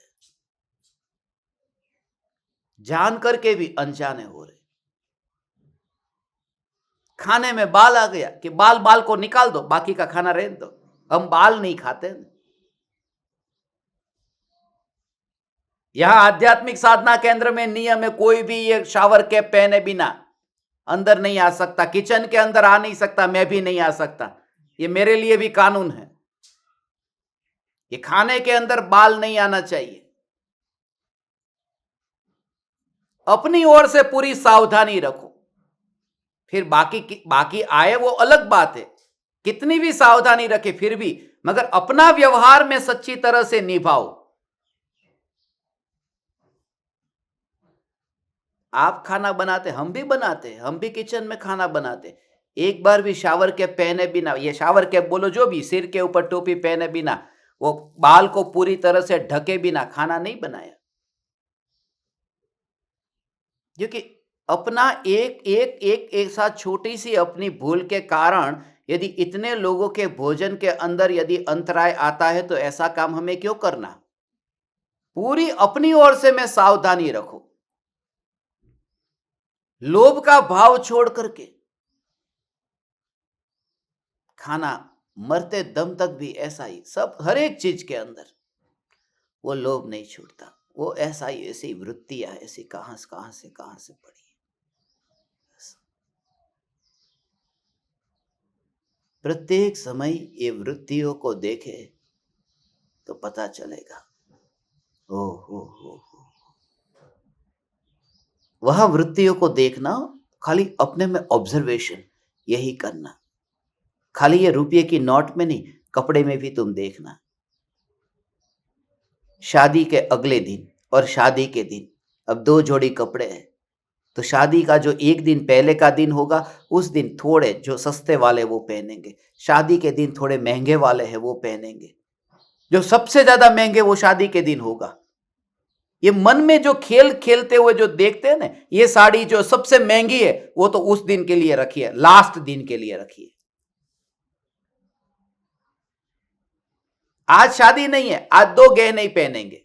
जान करके भी अनजाने हो रहे। खाने में बाल आ गया कि बाल को निकाल दो, बाकी का खाना रहने दो, हम बाल नहीं खाते। यहां आध्यात्मिक साधना केंद्र में नियम है, कोई भी ये शावर कैप पहने बिना अंदर नहीं आ सकता, किचन के अंदर आ नहीं सकता, मैं भी नहीं आ सकता। ये मेरे लिए भी कानून है कि खाने के अंदर बाल नहीं आना चाहिए। अपनी ओर से पूरी सावधानी रखो, फिर बाकी आए वो अलग बात है, कितनी भी सावधानी रखे फिर भी, मगर अपना व्यवहार में सच्ची तरह से निभाओ। आप खाना बनाते, हम भी बनाते, हम भी किचन में खाना बनाते, एक बार भी शावर कैप पहने बिना, ये शावर कैप बोलो जो भी, सिर के ऊपर टोपी पहने बिना, वो बाल को पूरी तरह से ढके बिना खाना नहीं बनाया। क्योंकि अपना एक साथ छोटी सी अपनी भूल के कारण यदि इतने लोगों के भोजन के अंदर यदि अंतराय आता है तो ऐसा काम हमें क्यों करना? पूरी अपनी ओर से मैं सावधानी रखो, लोभ का भाव छोड़ करके खाना, मरते दम तक भी ऐसा ही, सब हर एक चीज के अंदर वो लोभ नहीं छूटता। वो ऐसा ही, ऐसी वृत्तियां ऐसी कहां से पड़ी। प्रत्येक समय ये वृत्तियों को देखे तो पता चलेगा। हो वह वृत्तियों को देखना, खाली अपने में ऑब्जर्वेशन यही करना। खाली ये रुपये की नोट में नहीं, कपड़े में भी तुम देखना। शादी के अगले दिन और शादी के दिन, अब 2 जोड़ी कपड़े हैं, तो शादी का जो एक दिन पहले का दिन होगा उस दिन थोड़े जो सस्ते वाले वो पहनेंगे, शादी के दिन थोड़े महंगे वाले हैं वो पहनेंगे, जो सबसे ज्यादा महंगे वो शादी के दिन होगा। ये मन में जो खेल खेलते हुए जो देखते हैं ना, ये साड़ी जो सबसे महंगी है वो तो उस दिन के लिए रखी है, लास्ट दिन के लिए रखी है। आज शादी नहीं है, आज 2 गहने ही पहनेंगे,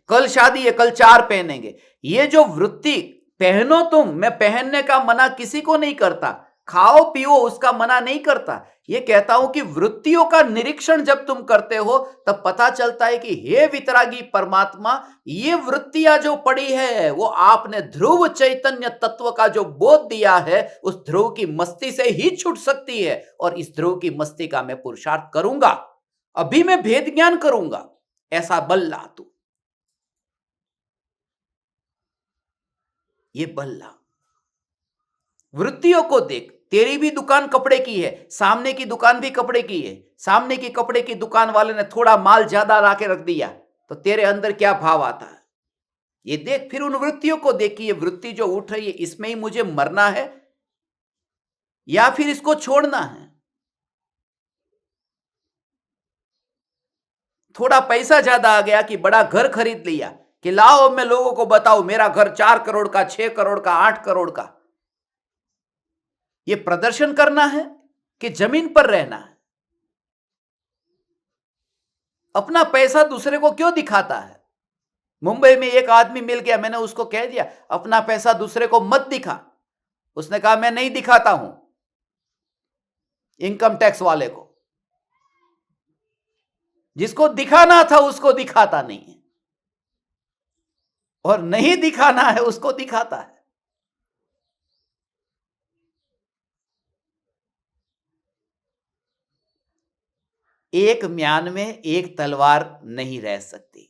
कल शादी है, कल 4 पहनेंगे। ये जो वृत्ति, पहनो तुम, मैं पहनने का मना किसी को नहीं करता, खाओ पियो उसका मना नहीं करता। ये कहता हूं कि वृत्तियों का निरीक्षण जब तुम करते हो तब पता चलता है कि हे वितरागी परमात्मा, ये वृत्तियां जो पड़ी है वो आपने ध्रुव चैतन्य तत्व का जो बोध दिया है उस ध्रुव की मस्ती से ही छूट सकती है, और इस ध्रुव की मस्ती का मैं पुरुषार्थ करूंगा, अभी मैं भेद ज्ञान करूंगा, ऐसा बल ला तू, ये बल ला। वृत्तियों को देख, तेरी भी दुकान कपड़े की है, सामने की दुकान भी कपड़े की है, सामने की कपड़े की दुकान वाले ने थोड़ा माल ज्यादा ला के रख दिया तो तेरे अंदर क्या भाव आता है, ये देख। फिर उन वृत्तियों को देख कि ये वृत्ति जो उठ रही है इसमें ही मुझे मरना है या फिर इसको छोड़ना है। थोड़ा पैसा ज्यादा आ गया कि बड़ा घर खरीद लिया कि लाओ मैं लोगों को बताऊं मेरा घर 4 करोड़ का, 6 करोड़ का, 8 करोड़ का। ये प्रदर्शन करना है कि जमीन पर रहना है? अपना पैसा दूसरे को क्यों दिखाता है? मुंबई में एक आदमी मिल गया, मैंने उसको कह दिया अपना पैसा दूसरे को मत दिखा। उसने कहा मैं नहीं दिखाता हूं, इनकम टैक्स वाले को, जिसको दिखाना था उसको दिखाता नहीं है, और नहीं दिखाना है उसको दिखाता है। एक म्यान में एक तलवार नहीं रह सकती,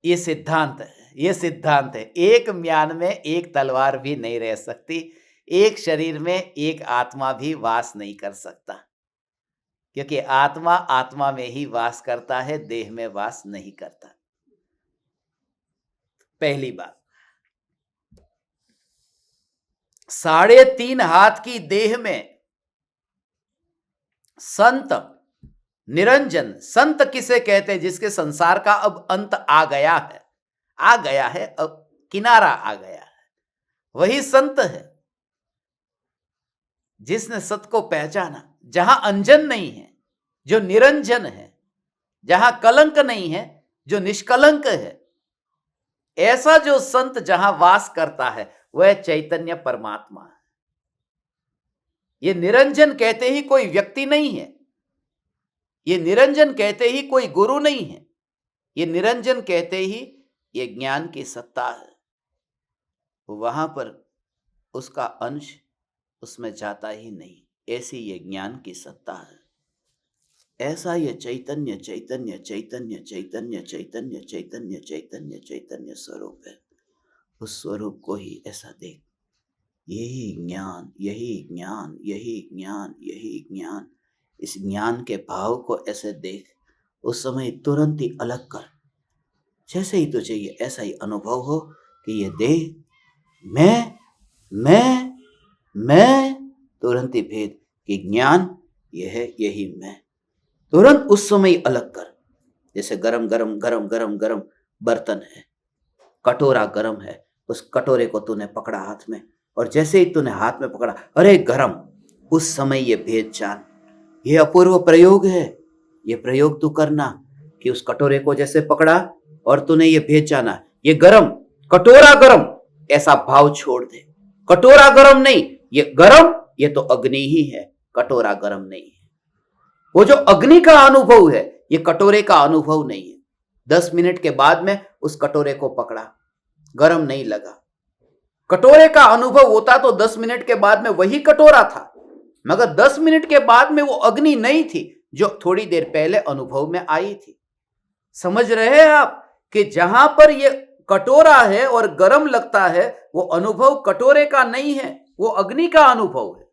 ये सिद्धांत है, ये सिद्धांत है। एक म्यान में एक तलवार भी नहीं रह सकती, एक शरीर में एक आत्मा भी वास नहीं कर सकता, क्योंकि आत्मा आत्मा में ही वास करता है, देह में वास नहीं करता। पहली बात, 3.5 हाथ की देह में संत निरंजन, संत किसे कहते हैं? जिसके संसार का अब अंत आ गया है, आ गया है, अब किनारा आ गया है, वही संत है जिसने सत को पहचाना। जहां अंजन नहीं है, जो निरंजन है, जहां कलंक नहीं है, जो निष्कलंक है, ऐसा जो संत जहां वास करता है वह चैतन्य परमात्मा है। ये निरंजन कहते ही कोई व्यक्ति नहीं है, ये निरंजन कहते ही कोई गुरु नहीं है, ये निरंजन कहते ही ये ज्ञान की सत्ता है। वहां पर उसका अंश उसमें जाता ही नहीं, ऐसी ये ज्ञान की सत्ता है। ऐसा ये चैतन्य चैतन्य चैतन्य चैतन्य चैतन्य चैतन्य चैतन्य चैतन्य स्वरूप है। उस स्वरूप को ही ऐसा देख, यही ज्ञान, यही ज्ञान, यही ज्ञान, यही ज्ञान। इस ज्ञान के भाव को ऐसे देख, उस समय तुरंत ही अलग कर। जैसे ही तुझे ये ऐसा ही अनुभव हो कि ये देह मैं, तुरंत ही भेद कि ज्ञान ये है, यही मैं, तुरंत उस समय अलग कर। जैसे गरम गरम गरम गरम गरम बर्तन है, कटोरा गरम है, उस कटोरे को तूने पकड़ा हाथ में, और जैसे ही तूने हाथ में पकड़ा, अरे गरम, उस समय ये भेद जान। ये अपूर्व प्रयोग है, ये प्रयोग तू करना कि उस कटोरे को जैसे पकड़ा और तूने ये भेद जाना, ये गरम, कटोरा गरम, ऐसा भाव छोड़ दे। कटोरा गरम नहीं, ये गरम, ये तो अग्नि ही है, कटोरा गरम नहीं है। वो जो अग्नि का अनुभव है ये कटोरे का अनुभव नहीं है। 10 मिनट के बाद में उस कटोरे को पकड़ा, गरम नहीं लगा। कटोरे का अनुभव होता तो 10 मिनट के बाद में वही कटोरा था, मगर 10 मिनट के बाद में वो अग्नि नहीं थी जो थोड़ी देर पहले अनुभव में आई थी। समझ रहे हैं आप कि जहां पर ये कटोरा है और गरम लगता है, वो अनुभव कटोरे का नहीं है, वो अग्नि का अनुभव है।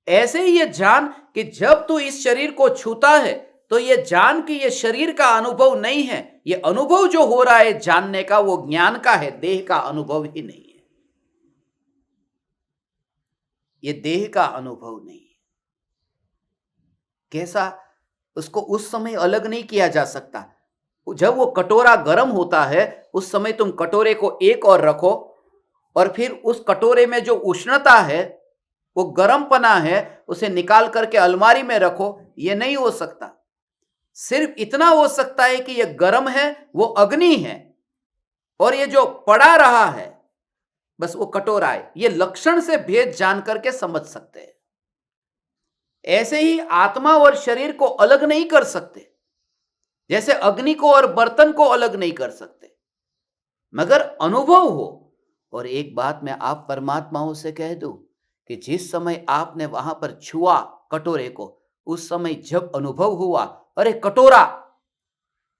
ऐसे ही ये जान कि जब तू इस शरीर को छूता है तो ये जान कि ये शरीर का अनुभव नहीं है, ये अनुभव जो हो रहा है जानने का वो ज्ञान का है, देह का अनुभव ही नहीं है, ये देह का अनुभव नहीं है। कैसा? उसको उस समय अलग नहीं किया जा सकता। जब वो कटोरा गर्म होता है उस समय तुम कटोरे को एक और रखो और फिर उस कटोरे में जो उष्णता है, वो गर्मपना है, उसे निकाल करके अलमारी में रखो, ये नहीं हो सकता। सिर्फ इतना हो सकता है कि ये गर्म है, वो अग्नि है, और ये जो पड़ा रहा है बस वो कटोरा है। ये लक्षण से भेद जान करके समझ सकते हैं। ऐसे ही आत्मा और शरीर को अलग नहीं कर सकते, जैसे अग्नि को और बर्तन को अलग नहीं कर सकते, मगर अनुभव हो। और एक बात मैं आप परमात्माओं से कह दूं कि जिस समय आपने वहां पर छुआ कटोरे को, उस समय जब अनुभव हुआ, अरे कटोरा,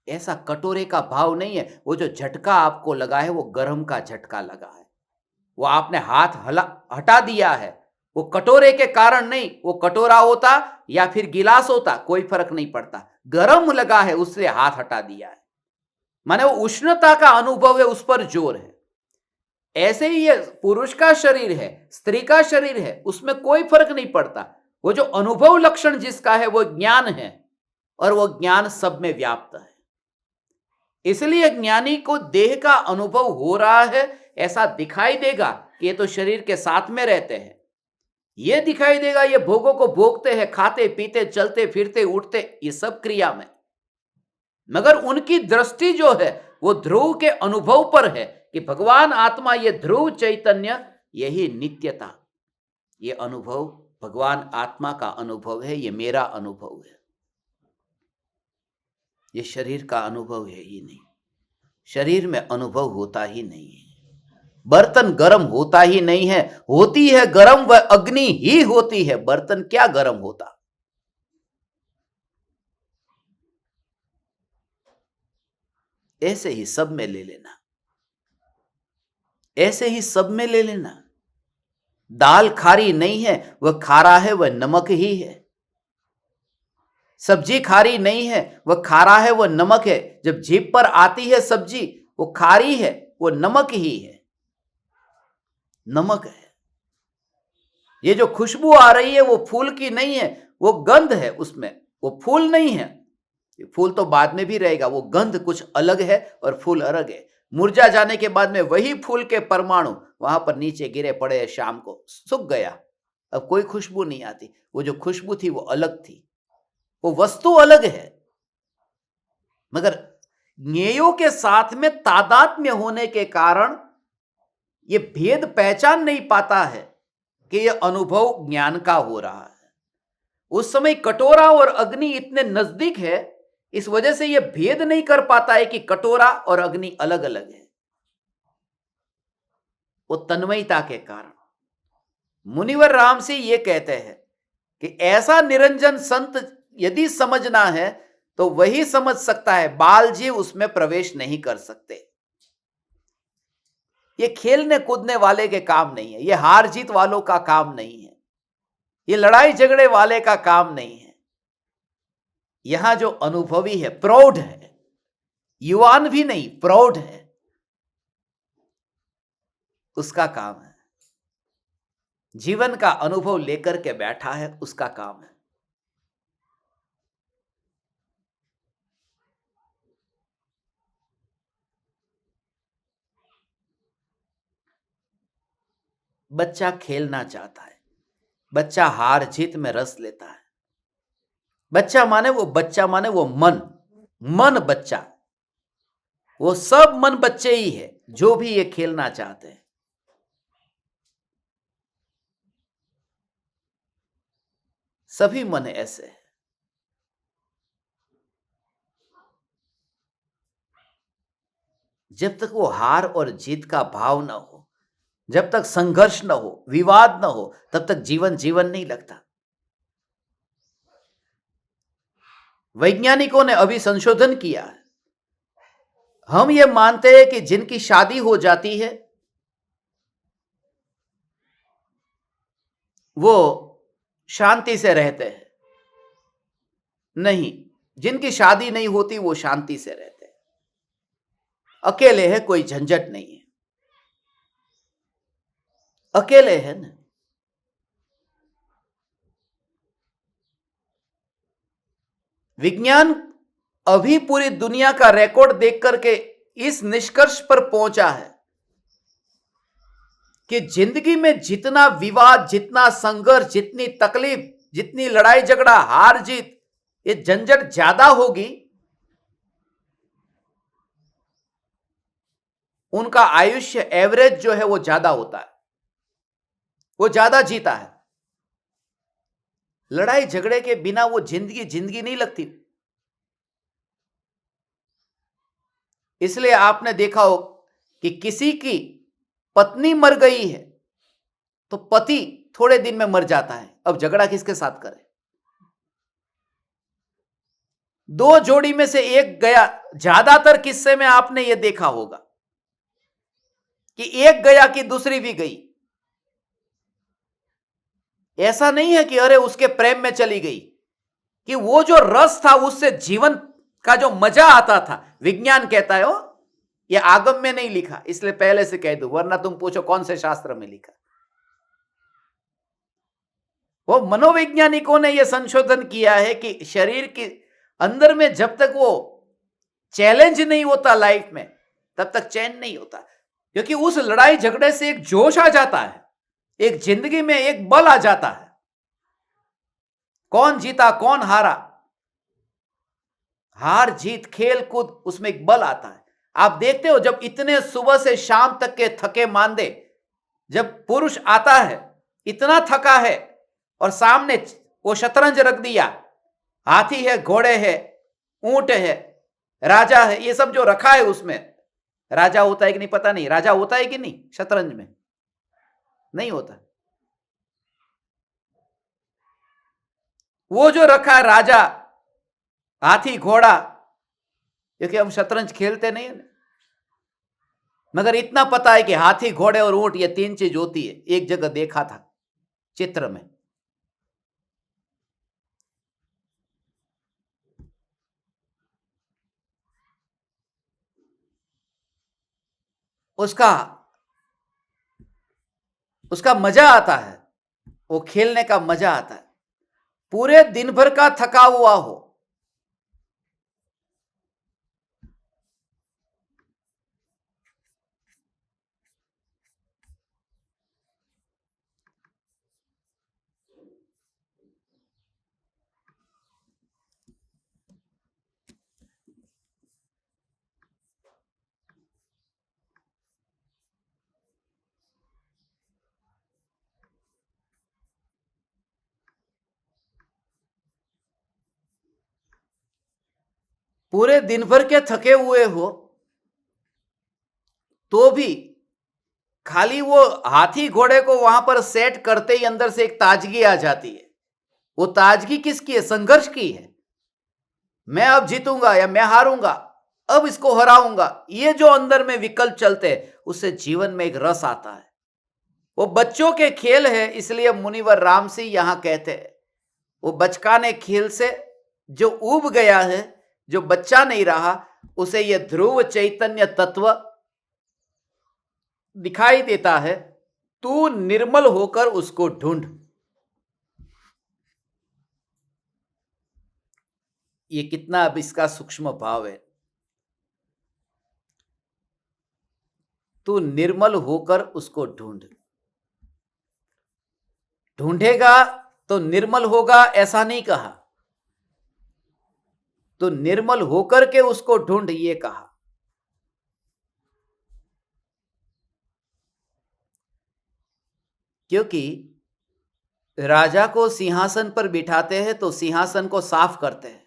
ऐसा कटोरे का भाव नहीं है। वो जो झटका आपको लगा है वो गर्म का झटका लगा है, वो आपने हाथ हटा दिया है, वो कटोरे के कारण नहीं। वो कटोरा होता या फिर गिलास होता कोई फर्क नहीं पड़ता, गर्म लगा है उससे हाथ हटा दिया है, माने वो उष्णता का अनुभव है, उस पर जोर है। ऐसे ही ये पुरुष का शरीर है, स्त्री का शरीर है, उसमें कोई फर्क नहीं पड़ता। वो जो अनुभव लक्षण जिसका है वो ज्ञान है, और वो ज्ञान सब में व्याप्त है। इसलिए ज्ञानी को देह का अनुभव हो रहा है ऐसा दिखाई देगा कि ये तो शरीर के साथ में रहते हैं, ये दिखाई देगा ये भोगों को भोगते हैं, खाते पीते चलते फिरते उठते, ये सब क्रिया में, मगर उनकी दृष्टि जो है वो ध्रुव के अनुभव पर है कि भगवान आत्मा, ये ध्रुव चैतन्य, यही नित्यता, ये अनुभव भगवान आत्मा का अनुभव है, ये मेरा अनुभव है, ये शरीर का अनुभव है ही नहीं। शरीर में अनुभव होता ही नहीं है, बर्तन गर्म होता ही नहीं है, होती है गर्म वह अग्नि ही होती है, बर्तन क्या गर्म होता। ऐसे ही सब में ले लेना, ऐसे ही सब में ले लेना। दाल खारी नहीं है, वह खारा है, वह नमक ही है। सब्जी खारी नहीं है, वह खारा है, वह नमक है। जब जीभ पर आती है सब्जी, वो खारी है, वो नमक ही है, नमक है। ये जो खुशबू आ रही है वो फूल की नहीं है, वो गंध है उसमें, वो फूल नहीं है। फूल तो बाद में भी रहेगा, वो गंध कुछ अलग है और फूल अलग है। मुरझा जाने के बाद में वही फूल के परमाणु वहां पर नीचे गिरे पड़े, शाम को सूख गया, अब कोई खुशबू नहीं आती। वो जो खुशबू थी वो अलग थी, वो वस्तु अलग है, मगर ज्ञेयों के साथ में तादात्म्य होने के कारण ये भेद पहचान नहीं पाता है कि यह अनुभव ज्ञान का हो रहा है। उस समय कटोरा और अग्नि इतने नजदीक है, इस वजह से यह भेद नहीं कर पाता है कि कटोरा और अग्नि अलग अलग है। वो तन्मयता के कारण मुनिवर राम से ये कहते हैं कि ऐसा निरंजन संत यदि समझना है तो वही समझ सकता है, बाल जीव उसमें प्रवेश नहीं कर सकते। ये खेलने कूदने वाले के काम नहीं है, ये हार जीत वालों का काम नहीं है, ये लड़ाई झगड़े वाले का काम नहीं है। यहां जो अनुभवी है, प्रौढ़ है, युवान भी नहीं, प्रौढ़ है, उसका काम है। जीवन का अनुभव लेकर के बैठा है, उसका काम है। बच्चा खेलना चाहता है, बच्चा हार जीत में रस लेता है। बच्चा माने वो, बच्चा माने वो मन, मन बच्चा, वो सब मन बच्चे ही है जो भी ये खेलना चाहते हैं। सभी मन ऐसे है। जब तक वो हार और जीत का भाव न हो, जब तक संघर्ष न हो, विवाद न हो, तब तक जीवन जीवन नहीं लगता। वैज्ञानिकों ने अभी संशोधन किया है, हम ये मानते हैं कि जिनकी शादी हो जाती है वो शांति से रहते हैं। नहीं, जिनकी शादी नहीं होती वो शांति से रहते हैं, अकेले है, कोई झंझट नहीं है, अकेले है ना। विज्ञान अभी पूरी दुनिया का रिकॉर्ड देख करके इस निष्कर्ष पर पहुंचा है कि जिंदगी में जितना विवाद, जितना संघर्ष, जितनी तकलीफ, जितनी लड़ाई झगड़ा, हार जीत, ये झंझट ज्यादा होगी, उनका आयुष्य एवरेज जो है वो ज्यादा होता है, वो ज्यादा जीता है। लड़ाई झगड़े के बिना वो जिंदगी जिंदगी नहीं लगती। इसलिए आपने देखा हो कि किसी की पत्नी मर गई है तो पति थोड़े दिन में मर जाता है, अब झगड़ा किसके साथ करे? दो जोड़ी में से एक गया। ज्यादातर किस्से में आपने यह देखा होगा कि एक गया कि दूसरी भी गई। ऐसा नहीं है कि अरे उसके प्रेम में चली गई, कि वो जो रस था, उससे जीवन का जो मजा आता था, विज्ञान कहता है, वो ये आगम में नहीं लिखा, इसलिए पहले से कह दूं, वरना तुम पूछो कौन से शास्त्र में लिखा। वो मनोवैज्ञानिकों ने यह संशोधन किया है कि शरीर के अंदर में जब तक वो चैलेंज नहीं होता लाइफ में, तब तक चैन नहीं होता, क्योंकि उस लड़ाई झगड़े से एक जोश आ जाता है, एक जिंदगी में एक बल आ जाता है। कौन जीता कौन हारा, हार जीत खेल कूद, उसमें एक बल आता है। आप देखते हो जब इतने सुबह से शाम तक के थके मांदे जब पुरुष आता है, इतना थका है, और सामने वो शतरंज रख दिया, हाथी है, घोड़े है, ऊंट है, राजा है, ये सब जो रखा है, उसमें राजा होता है कि नहीं पता नहीं, राजा होता है कि नहीं शतरंज में? नहीं होता। वो जो रखा है राजा, हाथी, घोड़ा, क्योंकि हम शतरंज खेलते नहीं है, मगर इतना पता है कि हाथी, घोड़े और ऊंट, ये तीन चीज होती है। एक जगह देखा था चित्र में। उसका उसका मजा आता है, वो खेलने का मजा आता है। पूरे दिन भर का थका हुआ हो, पूरे दिन भर के थके हुए हो, तो भी खाली वो हाथी घोड़े को वहां पर सेट करते ही अंदर से एक ताजगी आ जाती है। वो ताजगी किसकी है? संघर्ष की है। मैं अब जीतूंगा या मैं हारूंगा, अब इसको हराऊंगा, ये जो अंदर में विकल्प चलते हैं, उससे जीवन में एक रस आता है। वो बच्चों के खेल है, इसलिए मुनिवर राम सिंह यहां कहते हैं, वो बचकाने खेल से जो उब गया है, जो बच्चा नहीं रहा, उसे ये ध्रुव चैतन्य तत्व दिखाई देता है। तू निर्मल होकर उसको ढूंढ। ये कितना अब इसका सूक्ष्म भाव है। तू निर्मल होकर उसको ढूंढ। ढूंढेगा तो निर्मल होगा, ऐसा नहीं कहा। तो निर्मल होकर के उसको ढूंढ, ये कहा। क्योंकि राजा को सिंहासन पर बिठाते हैं तो सिंहासन को साफ करते हैं।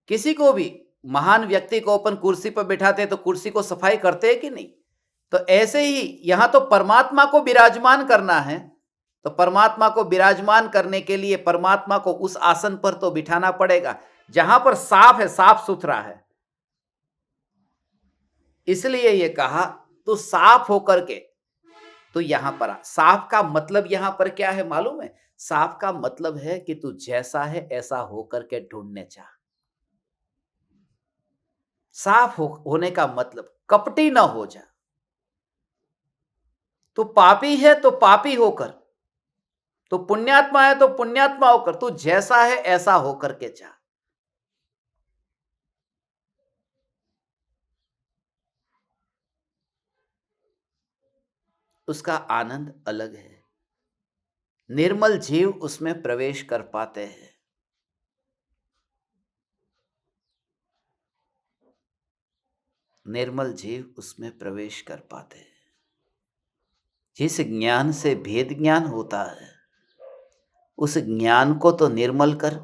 किसी को भी, महान व्यक्ति को अपन कुर्सी पर बिठाते हैं तो कुर्सी को सफाई करते हैं कि नहीं? तो ऐसे ही यहां तो परमात्मा को विराजमान करना है, तो परमात्मा को विराजमान करने के लिए परमात्मा को उस आसन पर तो बिठाना पड़ेगा जहां पर साफ है, साफ सुथरा है। इसलिए ये कहा तो साफ होकर के तो यहां पर आ। साफ का मतलब यहां पर क्या है मालूम है? साफ का मतलब है कि तू जैसा है ऐसा होकर के ढूंढने चाह। साफ होने का मतलब कपटी ना हो जा। तू पापी है तो पापी होकर, तो पुण्यात्मा है तो पुण्यात्मा होकर, तू जैसा है ऐसा होकर के जा। उसका आनंद अलग है। निर्मल जीव उसमें प्रवेश कर पाते हैं। निर्मल जीव उसमें प्रवेश कर पाते हैं। जिस ज्ञान से भेद ज्ञान होता है, उस ज्ञान को तो निर्मल कर,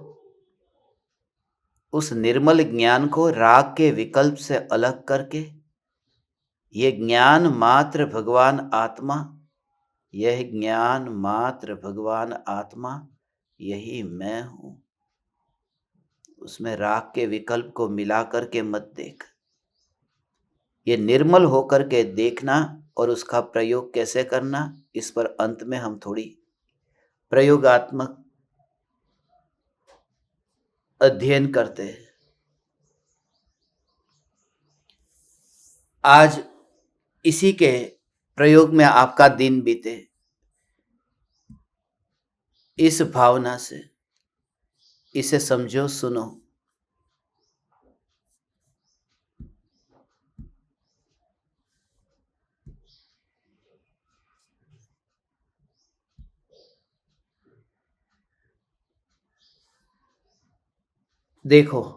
उस निर्मल ज्ञान को राग के विकल्प से अलग करके, ये ज्ञान मात्र भगवान आत्मा, यह ज्ञान मात्र भगवान आत्मा, यही मैं हूं, उसमें राग के विकल्प को मिला करके मत देख। ये निर्मल होकर के देखना और उसका प्रयोग कैसे करना, इस पर अंत में हम थोड़ी प्रयोगात्मक अध्ययन करते हैं। आज इसी के प्रयोग में आपका दिन बीते, इस भावना से इसे समझो, सुनो। देखो,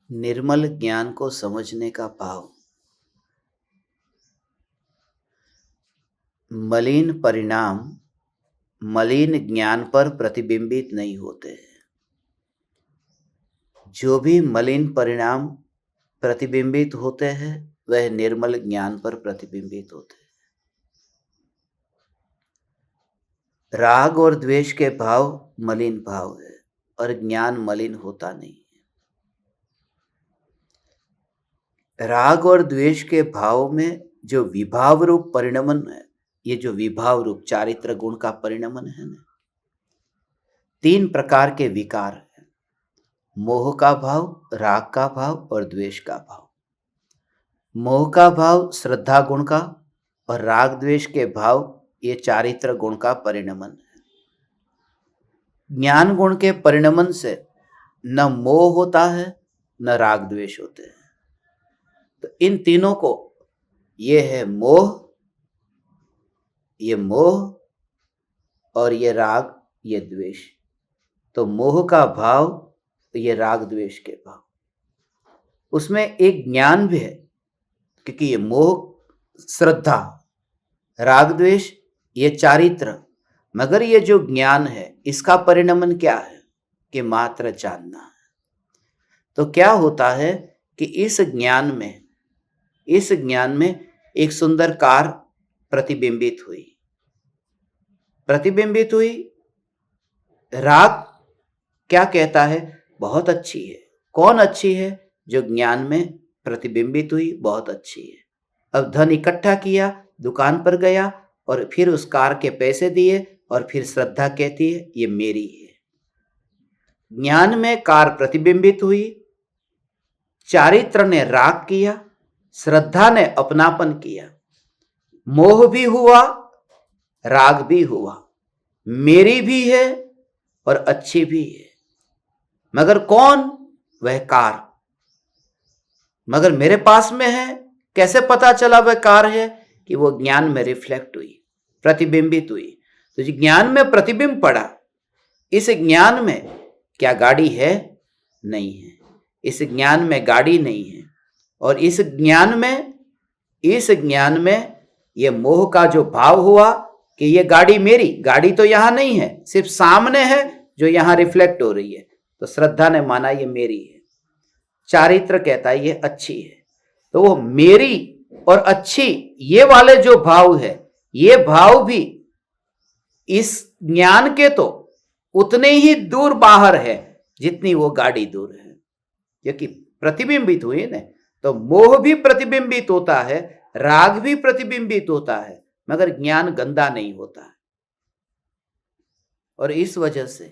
निर्मल ज्ञान को समझने का भाव मलिन परिणाम मलिन ज्ञान पर प्रतिबिंबित नहीं होते। जो भी मलिन परिणाम प्रतिबिंबित होते हैं, वह निर्मल ज्ञान पर प्रतिबिंबित होते हैं। राग और द्वेष के भाव मलिन भाव है और ज्ञान मलिन होता नहीं है। राग और द्वेष के भाव में जो विभाव रूप परिणमन है, ये जो विभाव रूप चारित्र गुण का परिणमन है ना, 3 प्रकार के विकार है। मोह का भाव, राग का भाव और द्वेष का भाव। मोह का भाव श्रद्धा गुण का और राग द्वेष के भाव ये चारित्र गुण का परिणमन है। ज्ञान गुण के परिणमन से न मोह होता है न राग द्वेष होते हैं। तो इन तीनों को, ये है मोह, ये मोह और ये राग, ये द्वेष। तो मोह का भाव, ये राग द्वेष के भाव, उसमें एक ज्ञान भी है, क्योंकि ये मोह श्रद्धा, राग द्वेष ये चारित्र, मगर ये जो ज्ञान है इसका परिणमन क्या है कि मात्र जानना है। तो क्या होता है कि इस ज्ञान में एक सुंदर कार प्रतिबिंबित हुई। राग क्या कहता है? बहुत अच्छी है। कौन अच्छी है? जो ज्ञान में प्रतिबिंबित हुई, बहुत अच्छी है। अब धन इकट्ठा किया, दुकान पर गया और फिर उस कार के पैसे दिए और फिर श्रद्धा कहती है ये मेरी है। ज्ञान में कार प्रतिबिंबित हुई, चारित्र ने राग किया, श्रद्धा ने अपनापन किया, मोह भी हुआ, राग भी हुआ, मेरी भी है और अच्छी भी है। मगर कौन? वह कार। मगर मेरे पास में है, कैसे पता चला वह कार है? कि वो ज्ञान में रिफ्लेक्ट हुई, प्रतिबिंबित हुई। तो जो ज्ञान में प्रतिबिंब पड़ा, इस ज्ञान में क्या गाड़ी है? नहीं है। इस ज्ञान में गाड़ी नहीं है। और इस ज्ञान में ये मोह का जो भाव हुआ कि ये गाड़ी मेरी, गाड़ी तो यहां नहीं है, सिर्फ सामने है जो यहां रिफ्लेक्ट हो रही है। तो श्रद्धा ने माना ये मेरी है, चारित्र कहता है ये अच्छी है। तो वो मेरी और अच्छी ये वाले जो भाव है, ये भाव भी इस ज्ञान के तो उतने ही दूर बाहर है जितनी वो गाड़ी दूर है। क्योंकि प्रतिबिंबित हुए ना, तो मोह भी प्रतिबिंबित होता है, राग भी प्रतिबिंबित होता है, मगर ज्ञान गंदा नहीं होता है। और इस वजह से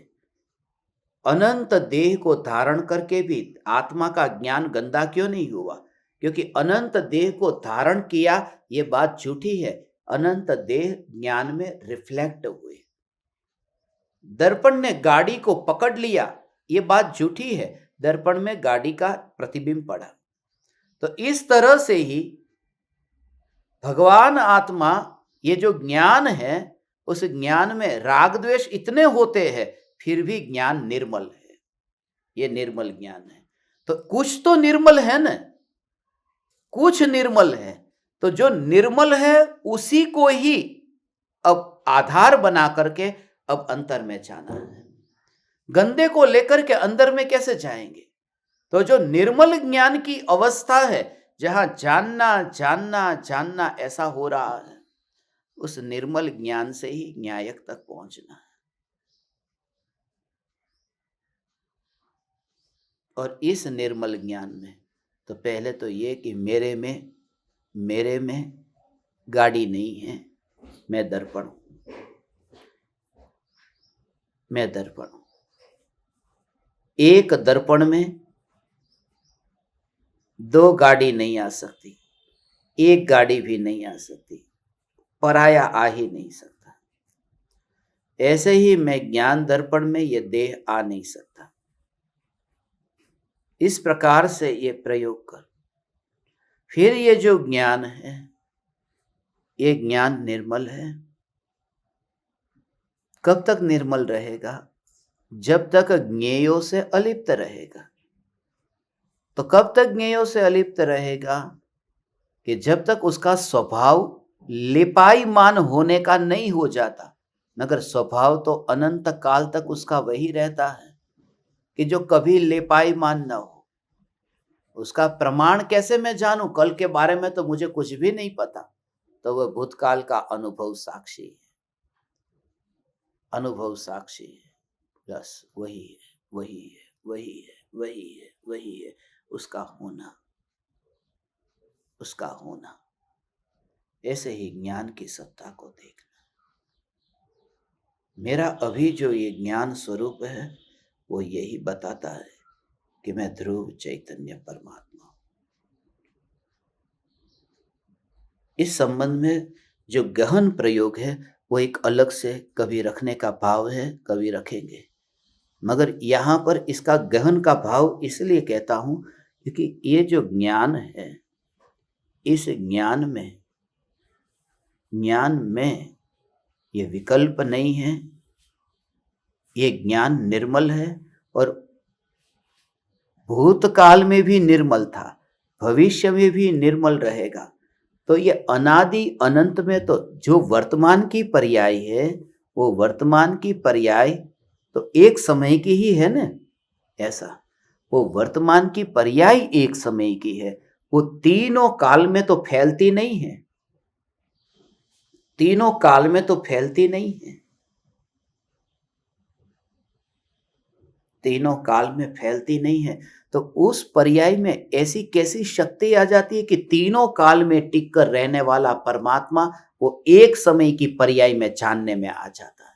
अनंत देह को धारण करके भी आत्मा का ज्ञान गंदा क्यों नहीं हुआ? क्योंकि अनंत देह को धारण किया, ये बात झूठी है। अनंत देह ज्ञान में रिफ्लेक्ट हुए। दर्पण ने गाड़ी को पकड़ लिया, ये बात झूठी है। दर्पण में गाड़ी का प्रतिबिंब पड़ा। तो इस तरह से ही भगवान आत्मा, ये जो ज्ञान है, उस ज्ञान में राग द्वेष इतने होते हैं, फिर भी ज्ञान निर्मल है। ये निर्मल ज्ञान है। तो कुछ तो निर्मल है ना, कुछ निर्मल है। तो जो निर्मल है उसी को ही अब आधार बना करके अब अंतर में जाना है। गंदे को लेकर के अंदर में कैसे जाएंगे? तो जो निर्मल ज्ञान की अवस्था है, जहां जानना जानना जानना ऐसा हो रहा है, उस निर्मल ज्ञान से ही न्यायक तक पहुंचना है। और इस निर्मल ज्ञान में तो पहले तो ये कि मेरे में गाड़ी नहीं है, मैं दर्पण हूं, मैं दर्पण हूं। एक दर्पण में दो गाड़ी नहीं आ सकती, एक गाड़ी भी नहीं आ सकती, पराया आ ही नहीं सकता। ऐसे ही मैं ज्ञान दर्पण में ये देह आ नहीं सकता। इस प्रकार से ये प्रयोग कर, फिर ये जो ज्ञान है, ये ज्ञान निर्मल है। कब तक निर्मल रहेगा? जब तक ज्ञेयों से अलिप्त रहेगा। तो कब तक ज्ञेयों से अलिप्त रहेगा? कि जब तक उसका स्वभाव लिपायमान होने का नहीं हो जाता। मगर स्वभाव तो अनंत काल तक उसका वही रहता है कि जो कभी लिपायमान न हो। उसका प्रमाण कैसे मैं जानूं? कल के बारे में तो मुझे कुछ भी नहीं पता। तो वह भूतकाल का अनुभव साक्षी है, अनुभव साक्षी है। बस वही है, वही है, वही है, वही है, वही है। उसका होना, उसका होना। ऐसे ही ज्ञान की सत्ता को देखना। मेरा अभी जो ये ज्ञान स्वरूप है, वो यही बताता है कि मैं ध्रुव चैतन्य परमात्मा हूं। इस संबंध में जो गहन प्रयोग है, वो एक अलग से कभी रखने का भाव है, कभी रखेंगे। मगर यहां पर इसका गहन का भाव इसलिए कहता हूं क्योंकि ये जो ज्ञान है, इस ज्ञान में ये विकल्प नहीं है। ये ज्ञान निर्मल है और भूतकाल में भी निर्मल था, भविष्य में भी निर्मल रहेगा। तो ये अनादि अनंत में तो जो वर्तमान की पर्याय है, वो वर्तमान की पर्याय तो एक समय की ही है ना। ऐसा वो वर्तमान की पर्याय एक समय की है, वो तीनों काल में तो फैलती नहीं है, तीनों काल में तो फैलती नहीं है, तीनों काल में फैलती नहीं है। तो उस पर्याय में ऐसी कैसी शक्ति आ जाती है कि तीनों काल में टिक कर रहने वाला परमात्मा वो एक समय की पर्याय में जानने में आ जाता है।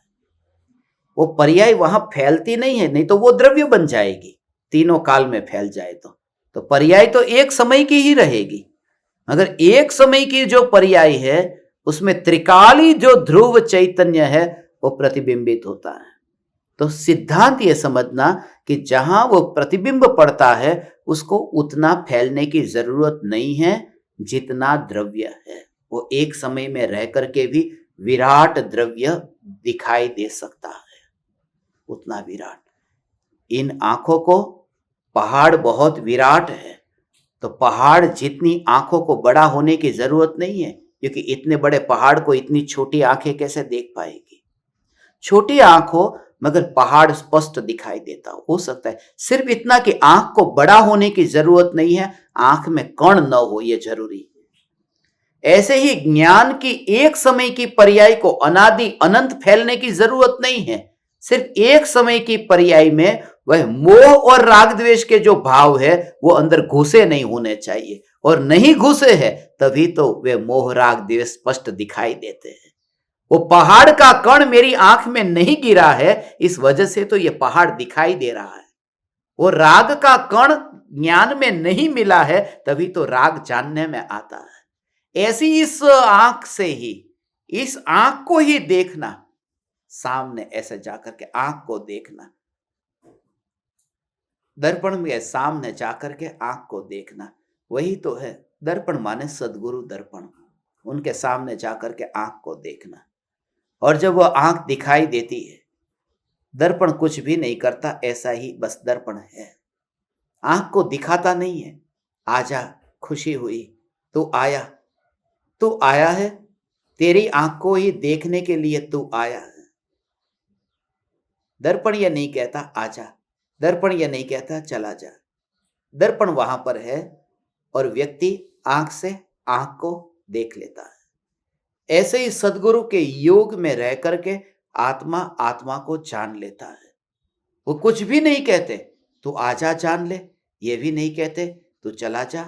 वो पर्याय वहां फैलती नहीं है, नहीं तो वो द्रव्य बन जाएगी। तीनों काल में फैल जाए तो पर्याय तो एक समय की ही रहेगी। मगर एक समय की जो पर्याय है, उसमें त्रिकाली जो ध्रुव चैतन्य है, वो प्रतिबिंबित होता है। तो सिद्धांत ये समझना कि जहां वो प्रतिबिंब पड़ता है, उसको उतना फैलने की जरूरत नहीं है जितना द्रव्य है। वो एक समय में रह करके भी विराट द्रव्य दिखाई दे सकता है, उतना विराट। इन आंखों को पहाड़ बहुत विराट है, तो पहाड़ जितनी आंखों को बड़ा होने की जरूरत नहीं है, क्योंकि इतने बड़े पहाड़ को इतनी छोटी आंखें कैसे देख पाएगी? छोटी आंख हो मगर पहाड़ स्पष्ट दिखाई देता हो सकता है। सिर्फ इतना कि आंख को बड़ा होने की जरूरत नहीं है, आंख में कण न हो ये जरूरी। ऐसे ही ज्ञान की एक समय की पर्याय को अनादि अनंत फैलने की जरूरत नहीं है। सिर्फ एक समय की पर्याय में वह मोह और राग द्वेष के जो भाव है वो अंदर घुसे नहीं होने चाहिए, और नहीं घुसे हैं तभी तो वे मोह राग द्वेष स्पष्ट दिखाई देते हैं। वो पहाड़ का कण मेरी आंख में नहीं गिरा है, इस वजह से तो ये पहाड़ दिखाई दे रहा है। वो राग का कण ज्ञान में नहीं मिला है, तभी तो राग जानने में आता है। ऐसी इस आंख से ही, इस आंख को ही देखना, सामने ऐसे जाकर के आंख को देखना, दर्पण में सामने जाकर के आंख को देखना, वही तो है दर्पण माने सदगुरु दर्पण। उनके सामने जाकर के आंख को देखना, और जब वह आंख दिखाई देती है, दर्पण कुछ भी नहीं करता, ऐसा ही बस दर्पण है, आंख को दिखाता नहीं है। आजा, खुशी हुई, तू आया, तू आया है, तेरी आंख को ही देखने के लिए तू आया है। दर्पण यह नहीं कहता आजा, दर्पण यह नहीं कहता चला जा, दर्पण वहां पर है और व्यक्ति आंख से आंख को देख लेता है। ऐसे ही सदगुरु के योग में रह करके आत्मा आत्मा को जान लेता है। वो कुछ भी नहीं कहते तू आजा जान ले, ये भी नहीं कहते तू चला जा।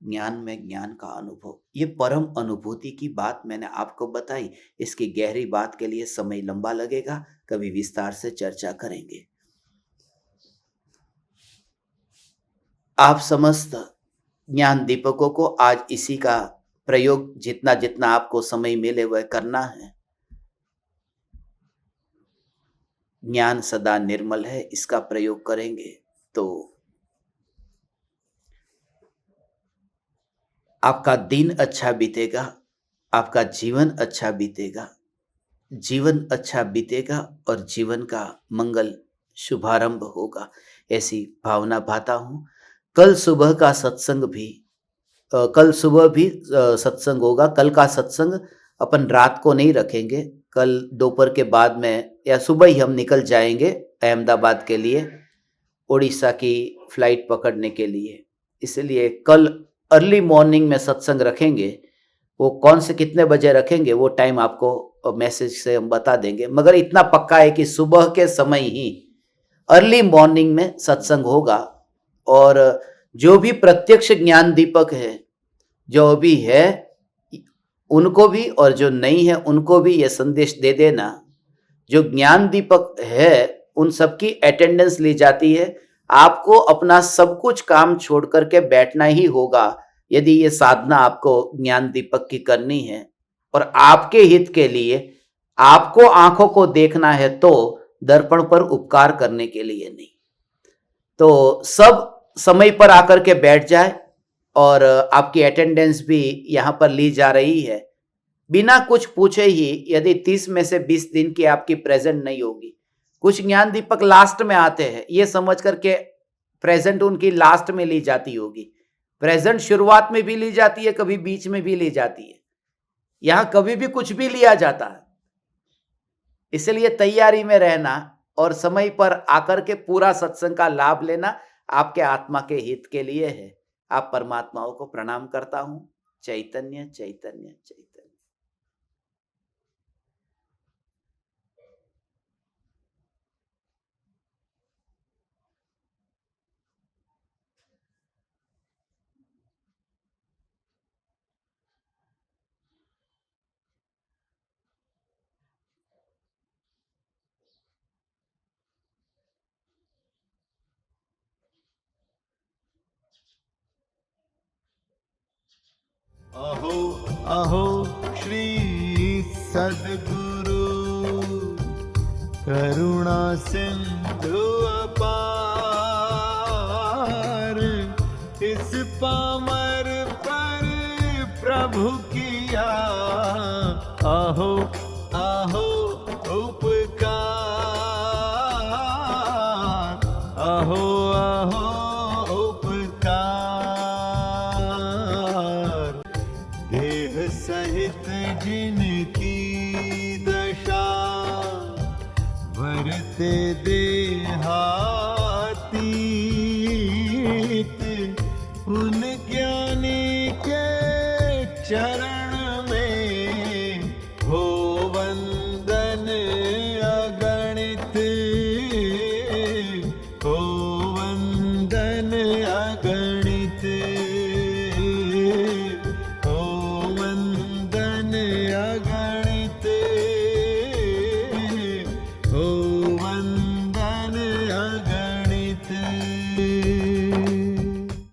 ज्ञान में ज्ञान का अनुभव, ये परम अनुभूति की बात मैंने आपको बताई। इसकी गहरी बात के लिए समय लंबा लगेगा, कभी विस्तार से चर्चा करेंगे। आप समस्त ज्ञान दीपकों को आज इसी का प्रयोग जितना जितना आपको समय मिले वह करना है। ज्ञान सदा निर्मल है, इसका प्रयोग करेंगे तो आपका दिन अच्छा बीतेगा, आपका जीवन अच्छा बीतेगा, जीवन अच्छा बीतेगा और जीवन का मंगल शुभारंभ होगा, ऐसी भावना भाता हूँ। कल सुबह का सत्संग भी कल सुबह भी सत्संग होगा। कल का सत्संग अपन रात को नहीं रखेंगे, कल दोपहर के बाद में या सुबह ही हम निकल जाएंगे अहमदाबाद के लिए, उड़ीसा की फ्लाइट पकड़ने के लिए। इसलिए कल अर्ली मॉर्निंग में सत्संग रखेंगे। वो कौन से कितने बजे रखेंगे वो टाइम आपको मैसेज से हम बता देंगे, मगर इतना पक्का है कि सुबह के समय ही अर्ली मॉर्निंग में सत्संग होगा। और जो भी प्रत्यक्ष ज्ञान दीपक है, जो भी है उनको भी और जो नहीं है उनको भी ये संदेश दे देना। जो ज्ञान दीपक है उन सबकी अटेंडेंस ली जाती है। आपको अपना सब कुछ काम छोड़ करके बैठना ही होगा यदि ये साधना आपको ज्ञान दीपक की करनी है और आपके हित के लिए आपको आंखों को देखना है, तो दर्पण पर उपकार करने के लिए नहीं। तो सब समय पर आकर के बैठ जाए और आपकी अटेंडेंस भी यहाँ पर ली जा रही है। बिना कुछ पूछे ही यदि 30 में से 20 दिन की आपकी प्रेजेंट नहीं होगी, कुछ ज्ञान दीपक लास्ट में आते हैं, ये समझ करके प्रेजेंट उनकी लास्ट में ली जाती होगी। प्रेजेंट शुरुआत में भी ली जाती है, कभी बीच में भी ली जाती है, यहां कभी भी कुछ भी लिया जाता है। इसलिए तैयारी में रहना और समय पर आकर के पूरा सत्संग का लाभ लेना आपके आत्मा के हित के लिए है। आप परमात्माओं को प्रणाम करता हूं। चैतन्य चैतन्य चैतन्य। अहो अहो श्री सद्गुरु करुणा सिंधु अपार, इस पामर पर प्रभु किया अहो अहो उपकार, अहो अहो सहित जिनकी दशा वरते देहा